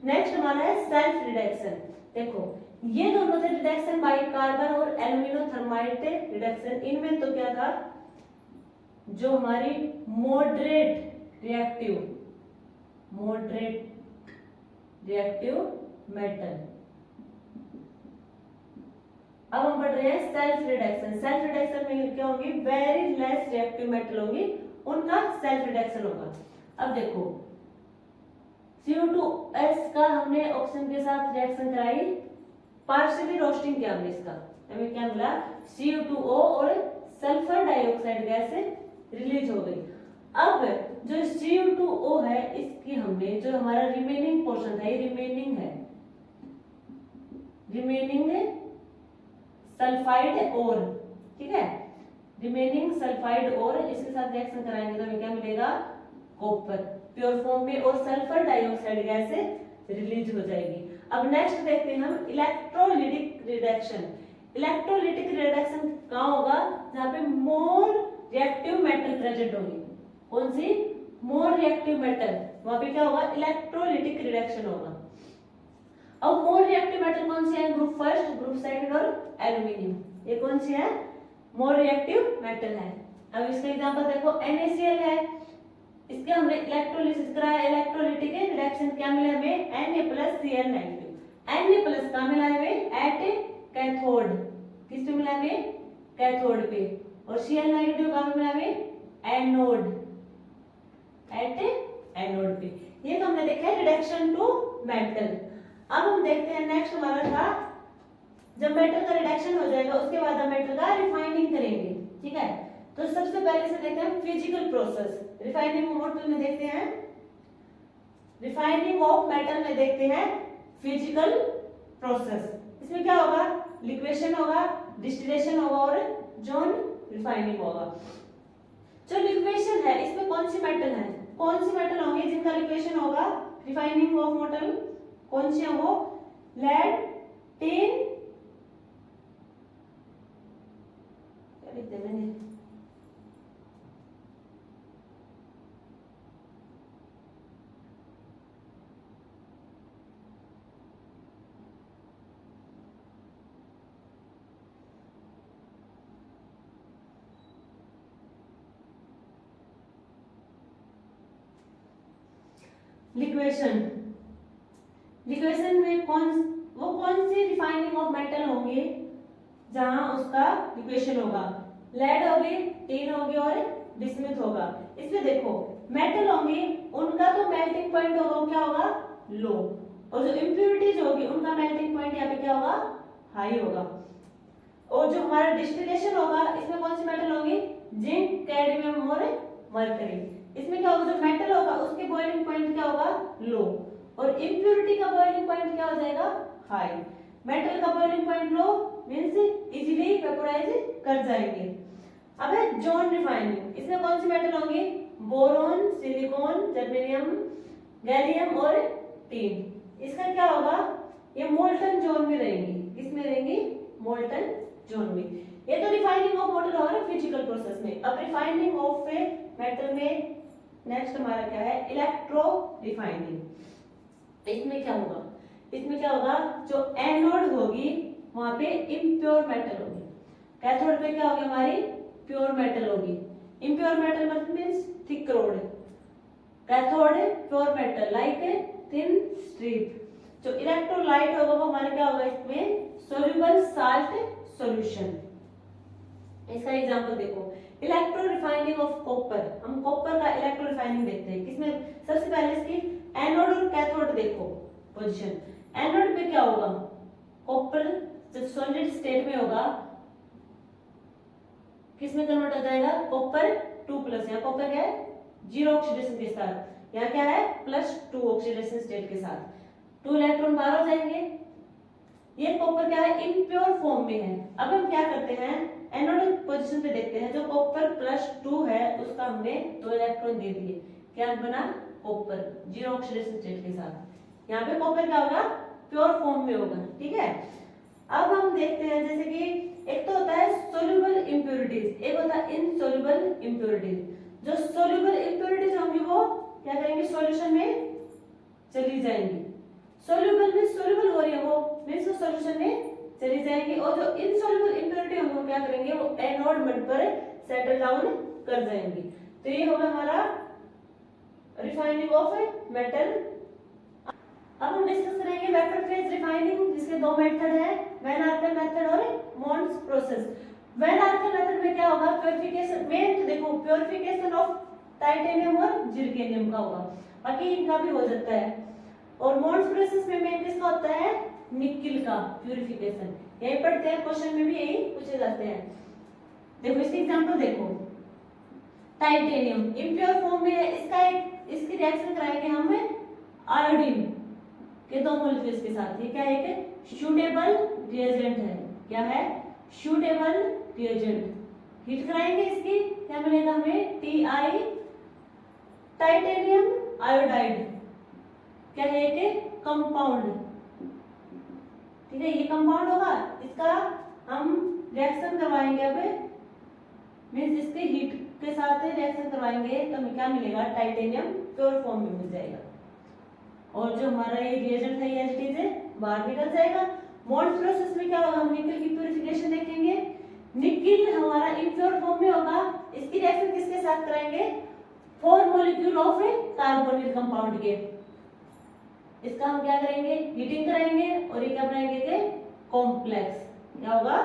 Speaker 1: नेक्स्ट हमारा है सेल्फ रिडक्शन। देखो ये दोनों थे रिडक्शन बाय कार्बन और एल्यूमिनो थर्माइट रिडक्शन। इनमें तो क्या था, जो हमारी मॉडरेट रिएक्टिव मेटल। अब हम पढ़ रहे हैं सेल्फ रिडक्शन। सेल्फ रिडक्शन में क्या होगी, वेरी लेस रिएक्टिव मेटल होगी, उनका सेल्फ रिडक्शन होगा। अब देखो CO2S का हमने ऑक्सीजन के साथ रिएक्शन कराई, पार्शियली रोस्टिंग किया हमने इसका, हमें क्या मिला, CO2O और सल्फर डाइऑक्साइड गैस रिलीज हो गई। अब जो CO2O है इसकी हमने जो हमारा रिमेनिंग पोर्शन था, ये रिमेनिंग सल्फाइड और, ठीक है, रिमेनिंग सल्फाइड और इसके साथ रिएक्शन कराएंगे तो हमें क्या मिलेगा, कॉपर प्योर फॉर्म में और सल्फर डाइऑक्साइड गैस रिलीज हो जाएगी। अब नेक्स्ट देखते हैं हम इलेक्ट्रोलिटिक रिडक्शन। इलेक्ट्रोलिटिक रिडक्शन कहाँ होगा? जहाँ पे मोर रिएक्टिव मेटल प्रेजेंट होगी। कौन सी? मोर रिएक्टिव मेटल, वहां पे क्या होगा? इलेक्ट्रोलिटिक रिडक्शन होगा। अब मोर रिएक्टिव मेटल कौन सी है? ग्रुप फर्स्ट, ग्रुप सेकंड और एल्यूमिनियम। ये कौन सी है? मोर रिएक्टिव मेटल है। अब इसका एग्जांपल देखो, NaCl है, इसके हमने इलेक्ट्रोलिसिस कराया, इलेक्ट्रोलिटिक रिडक्शन क्या मिला हमें? Na+Cl negative. Na+ का मिला हमें एट कैथोड, किस पे मिला हमें? कैथोड पे। और Cl नेगेटिव का मिला हमें? एनोड, एट एनोड पे। ये तो हमने देखा है रिडक्शन टू मेटल। अब हम देखते हैं नेक्स्ट हमारा था, जब मेटल का रिडक्शन हो जाएगा उसके बाद हम मेटल का रिफाइनिंग करेंगे। ठीक है, तो सबसे पहले से देखते हैं फिजिकल प्रोसेस। रिफाइनिंग मेटल में देखते हैं, रिफाइनिंग ऑफ मेटल में देखते हैं फिजिकल प्रोसेस। इसमें क्या होगा? लिक्वेशन होगा, डिस्टिलेशन होगा और जोन रिफाइनिंग होगा। जो लिक्वेशन है इसमें कौन सी मेटल है? कौन सी मेटल होंगे जिनका लिक्वेशन होगा? रिफाइनिंग ऑफ मेटल कौन सी है वो? लेड, टिन, क्या लिखते हैं मैंने? लिक्वेशन, लिक्वेशन में कौन सी रिफाइनिंग ऑफ मेटल होंगे जहां उसका लिक्वेशन होगा? लेड होगी, टिन होगी और बिस्मुथ होगा। इसमें देखो मेटल होंगे उनका तो मेल्टिंग पॉइंट होगा, क्या होगा? लो। और जो इम्प्योरिटीज होगी उनका मेल्टिंग पॉइंट यहाँ पे क्या होगा? हाई होगा। और जो हमारा डिस्टिलेशन होगा इसमें कौन सी मेटल होगी? जिंक, कैडमियम और मरकरी। इसमें क्या होगा? जो मेटल होगा उसके बॉइलिंग पॉइंट क्या होगा? लो। और इम्प्योरिटी का बॉइलिंग पॉइंट क्या हो जाएगा? हाई। मेटल का बॉइलिंग पॉइंट लो मींस इजीली वेपोराइज कर जाएंगे। अब है जोन रिफाइनिंग। इसमें कौन सी मेटल होंगी? बोरॉन, सिलिकॉन, जर्मेनियम, गैलियम और टिन। इसका क्या होगा? ये मोल्टन जोन में रहेंगी। किसमें रहेंगी? मोल्टन जोन में। ये तो रिफाइनिंग ऑफ मेटल और फिजिकल प्रोसेस में। अब रिफाइनिंग ऑफ मेटल में नेक्स्ट हमारा क्या है? Electro refining. इसमें क्या होगा? इसमें क्या होगा? जो एनोड होगी वहां पे इम्प्योर मेटल होगी, कैथोड पे क्या होगी? हमारी प्योर मेटल होगी। इम्प्योर मेटल मतलब means thick road, cathode pure metal like thin strip. जो इलेक्ट्रोलाइट होगा वो हमारा क्या होगा? इसमें सोल्यूबल साल्ट सॉल्यूशन। इसका एग्जांपल देखो, इलेक्ट्रो रिफाइनिंग ऑफ कॉपर। हम कॉपर का इलेक्ट्रो रिफाइनिंग देखते हैं। किसमें? सबसे पहले इसकी एनोड और कैथोड देखो पोजीशन। एनोड पे क्या होगा? कॉपर जब सॉलिड स्टेट में होगा किसमें कन्वर्ट हो जाएगा? कॉपर 2+। यहाँ कॉपर क्या है? 0 ऑक्सीडेशन के साथ, यहाँ क्या है? +2 ऑक्सीडेशन स्टेट के साथ 2 इलेक्ट्रॉन बाहर हो जाएंगे। ये कॉपर क्या है? इम्प्योर फॉर्म में है। अब हम क्या करते हैं? एनोड पोजीशन पे देखते हैं। जो कॉपर +2 है उसका हमने 2 इलेक्ट्रॉन दे दिए, क्या बना? कॉपर 0 ऑक्सीडेशन स्टेट के साथ। यहाँ पे कॉपर क्या होगा? प्योर फॉर्म में होगा। ठीक है, अब हम देखते हैं जैसे कि एक तो होता है सोल्यूबल इंप्योरिटीज, एक होता है इनसोल्यूबल इंप्योरिटीज। जो सोल्यूबल इंप्योरिटीज होंगी वो क्या करेंगे? सॉल्यूशन में चली जाएंगी। सोल्यूबल में सोल्यूबल हो रही है वो मींस वो सॉल्यूशन में चली जाएंगी। और जो इनसोल्यूबल इंप्योरिटी होंगी वो क्या करेंगे? वो एनोड मड पर सेटल डाउन कर जाएंगी। तो ये होगा हमारा रिफाइनिंग ऑफ मेटल। अब हम डिस्कस करेंगे वेपर फेज रिफाइनिंग, जिसके 2 मेथड है, वैन आर्कन मेथड और मोन्स प्रोसेस। वैन आर्कन मेथड में क्या होगा? प्योरिफिकेशन, मेन तो देखो प्योरिफिकेशन ऑफ टाइटेनियम और जिर्कोनियम का होगा, बाकी इनका भी हो जाता है। और मोन्स प्रोसेस में मेन किसका होता है? निकिल का प्यूरिफिकेशन। यही पढ़ते हैं, क्वेश्चन में भी यही पूछे जाते हैं। देखो इसकी एग्जांपल देखो, टाइटेनियम इम्प्योर फॉर्म में है, इसकी रिएक्शन कराएंगे हम आयोडीन के 2 मॉलिक्यूल्स के साथ। ये क्या है? एक सूटेबल रिएजेंट है। क्या है? Suitable reagent. हीट कराएंगे इसकी, क्या मिलेगा हमें? Ti टाइटेनियम आयोडाइड क्या है, एक कंपाउंड, ठीक है, ये कंपाउंड होगा, इसका हम रिएक्शन करवाएंगे, अब मीन्स इसके हीट के साथ रिएक्शन करवाएंगे तो हमें क्या मिलेगा, टाइटेनियम प्योर फॉर्म में मिल जाएगा, और जो हमारा ये रिएजेंट है एज इट इज बाहर निकल जाएगा। मोल्ड प्रोसेस में क्या होगा, हम निकल की प्यूरिफिकेशन देखेंगे, निकल हमारा इम्प्योर फॉर्म में होगा, इसकी रिएक्शन किसके साथ कराएंगे, 4 मॉलिक्यूल ऑफ कार्बोनिल कंपाउंड के, इसका हम क्या करेंगे, हीटिंग कराएंगे, और ये क्या बनाएंगे के कॉम्प्लेक्स, क्या होगा,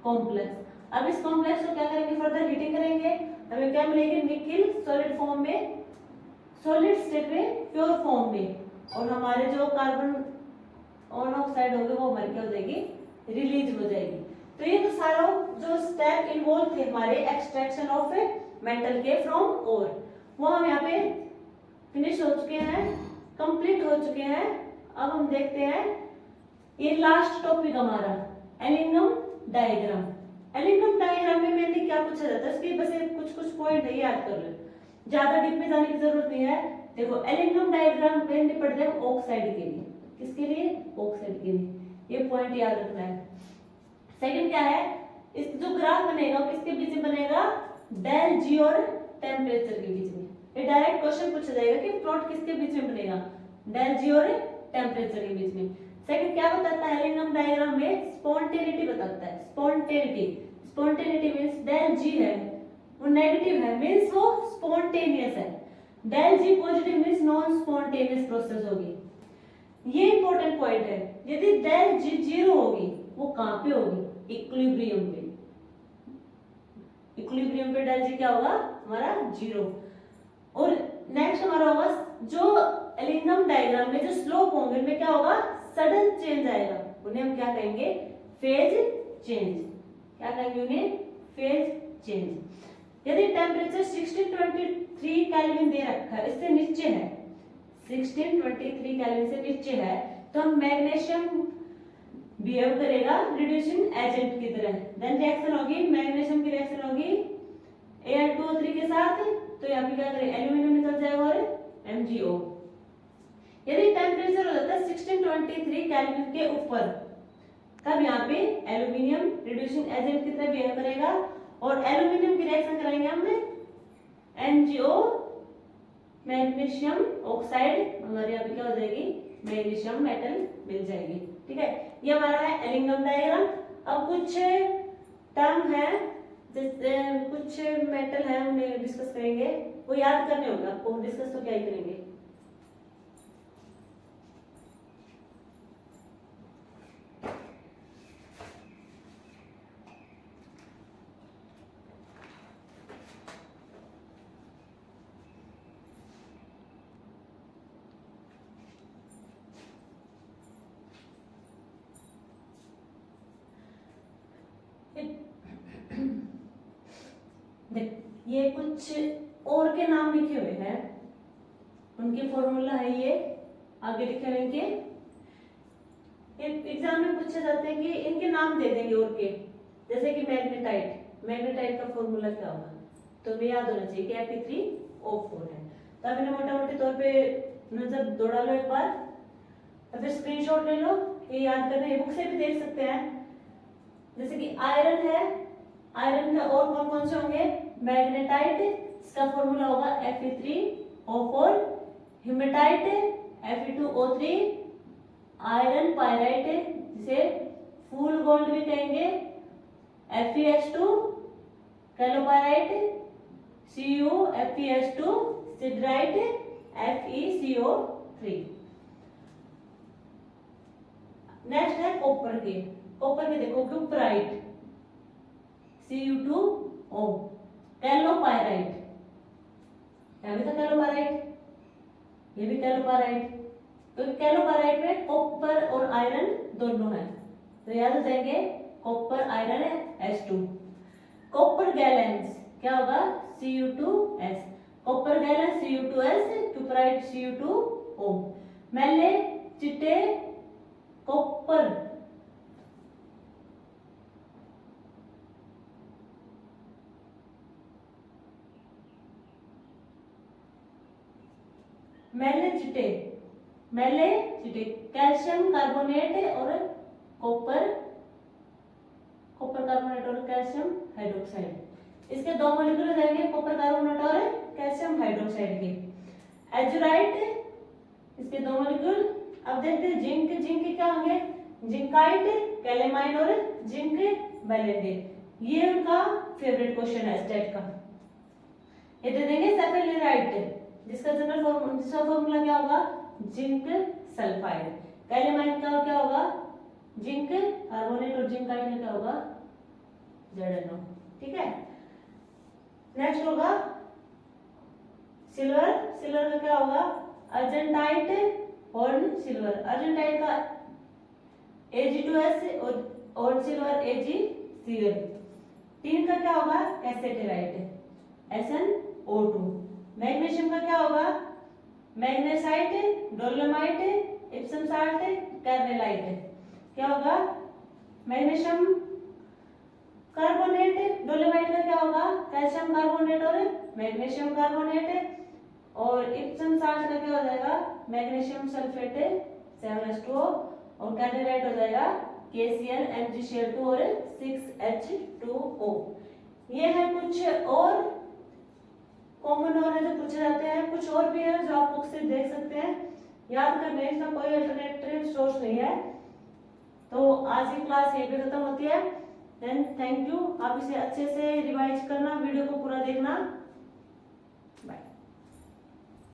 Speaker 1: कॉम्प्लेक्स। अब इस कॉम्प्लेक्स को क्या करेंगे, फर्दर हीटिंग करेंगे, हमें क्या मिलेगी, निकिल सॉलिड फॉर्म में, सॉलिड स्टेट में, प्योर फॉर्म में, और हमारे जो कार्बन ऑन ऑक्साइड होगी वो हमारी क्या हो जाएगी, रिलीज हो जाएगी। तो ये तो सारा जो स्टेप इन्वॉल्व थे हमारे एक्सट्रैक्शन ऑफ मेटल के फ्रॉम ओर, वो हम यहाँ पे फिनिश हो चुके हैं, कंप्लीट हो चुके हैं। अब हम देखते हैं ये लास्ट टॉपिक हमारा एलिंगम डायग्राम। एलिंगम डायग्राम में मेनली क्या पूछा जाता है, इसके बस कुछ पॉइंट है, याद कर लो, ज्यादा डीप में जाने की जरूरत नहीं है। देखो एलिंगम डायग्राम मेनली पढ़ते हैं ऑक्साइड के लिए, किसके लिए, ऑक्साइड के लिए, ये पॉइंट याद रखना है। सेकंड क्या है, इस जो ग्राफ बनेगा किसके बीच में बनेगा, डेल जी और टेम्परेचर के बीच में। ये डायरेक्ट क्वेश्चन पूछा जाएगा कि प्लॉट किसके बीच में बनेगा, डेल जी और टेम्परेचर के बीच में। सेकंड क्या बताता है एलिंगम डायग्राम में, स्पॉन्टेनिटी बताता है, spontaneity, spontaneity means del G है वो नेगेटिव है, मींस वो स्पॉन्टेनियस है, del G positive means non spontaneous process होगी। ये इंपॉर्टेंट पॉइंट है, यदि डेल जी जीरो होगी वो कहां पे होगी, इक्विलिब्रियम पे, इक्विलिब्रियम पे डेल जी क्या होगा, हमारा जीरो। और नेक्स्ट हमारा होगा जो एलिंगम डायग्राम में जो स्लोप होंगे उनमें क्या होगा, सडन चेंज आएगा, उन्हें हम क्या कहेंगे, फेज चेंज, क्या कहेंगे उन्हें, फेज चेंज। यदि टेम्परेचर 1623 केल्विन दे रखा है, इससे नीचे है, 1623 केल्विन से नीचे है, तो हम मैग्नीशियम बिहेव करेगा रिड्यूसिंग एजेंट की तरह, देन रिएक्शन होगी, मैग्नीशियम की रिएक्शन होगी Al2O3 के साथ, तो यहाँ पे क्या करें, एल्यूमिनियम निकल जाएगा और MgO। यदि टेम्परेचर हो जाता है 1623 केल्विन के ऊपर, तब यहाँ पे एल्यूमिनियम रिड्यूसिंग एजेंट की तरह बिहेव करेगा, और एल्यूमिनियम की रिएक्शन कराएंगे हमने MgO मैग्नीशियम ऑक्साइड, हमारे यहाँ पे क्या हो जाएगी, मैग्नीशियम मेटल मिल जाएगी, ठीक है। ये हमारा है एलिंगम डायग्राम। अब कुछ टर्म है, जैसे कुछ मेटल है उन्हें डिस्कस करेंगे, वो याद करने होंगे आपको, डिस्कस तो क्या ही करेंगे। ये कुछ और के नाम लिखे हुए हैं, उनके फॉर्मूला है ये आगे लिखे हुए इनके, एग्जाम में पूछे जाते हैं कि इनके नाम दे देंगे और के, जैसे कि मैग्नेटाइट, मैग्नेटाइट का फॉर्मूला क्या होगा, तो हमें याद होना चाहिए कि Fe3O4 है। तो अब इन्हें मोटा मोटे तौर पे नजर दौड़ा लो एक बार, और फिर स्क्रीनशॉट ले लो, ये याद करना है, बुक से भी देख सकते हैं। जैसे कि आयरन है, आयरन का और कौन कौन से होंगे, मैग्नेटाइट, इसका फॉर्मूला होगा Fe3O4, haematite Fe2O3, iron pyrite जिसे फूल गोल्ड भी कहेंगे FeS2, कैलोपायराइट Cu FeS2, सिडराइट FeCO3। Next है कॉपर के, कॉपर के देखो क्यूपराइट Cu2O, कैलोपायराइट, यह भी था कैलोपायराइट, ये भी कैलोपायराइट, तो कैलोपायराइट में कॉपर और आयरन दोनों है, तो याद हो जाएंगे कॉपर आयरन है H2। कॉपर गैलेंस क्या होगा, Cu2S, copper gallons Cu2S, cuprite Cu2O। मैंने चिट्टे कॉपर मैलेजिटेट कैल्शियम कार्बोनेट और कॉपर कार्बोनेट और कैल्शियम हाइड्रोक्साइड। इसके दो मॉलिक्यूल हो जाएंगे कॉपर कार्बोनेट और कैल्शियम हाइड्रोक्साइड के। एजुराइट, इसके दो मॉलिक्यूल। अब देखते हैं जिंक के क्या होंगे, जिंकाइट, कैलेमाइन और जिंक बैलेंडेट। ये उनका फेवरेट क्वेश्चन है स्टेट का। ये दे देंगे सेफेलोराइट, जिसका फॉर्मूला क्या होगा, जिंक सल्फाइड। कैलेमाइन का क्या होगा, जिंक कार्बोनेट और जिंकाइट का क्या होगा, ZnO। ठीक है। नेक्स्ट होगा सिल्वर का क्या होगा, अर्जेंटाइट हॉर्न सिल्वर। अर्जेंटाइट का Ag2S और सिल्वर AgCl। तीन का क्या होगा, एसेटेराइट SnO2। मैग्नीशियम का क्या होगा, magnesite, dolomite, Epson salt, carnallite. क्या होगा, मैग्नीशियम कार्बोनेट, डोलोमाइट का क्या होगा, कैल्शियम कार्बोनेट और मैग्नीशियम कार्बोनेट, और इप्सम साल्ट का क्या हो जाएगा, मैग्नीशियम सल्फेट 7H2O, और कार्नेलाइट हो जाएगा KCl MgCl2 और 6H2O। ये है कुछ और कॉमन और है जो पूछे जाते हैं, कुछ और भी है जो आप बुक से देख सकते हैं, याद करने इसका कोई अल्टरनेटिव सोर्स नहीं है। तो आज की क्लास यहीं पे खत्म होती है। देन थैंक यू, आप इसे अच्छे से रिवाइज करना, वीडियो को पूरा देखना। बाय।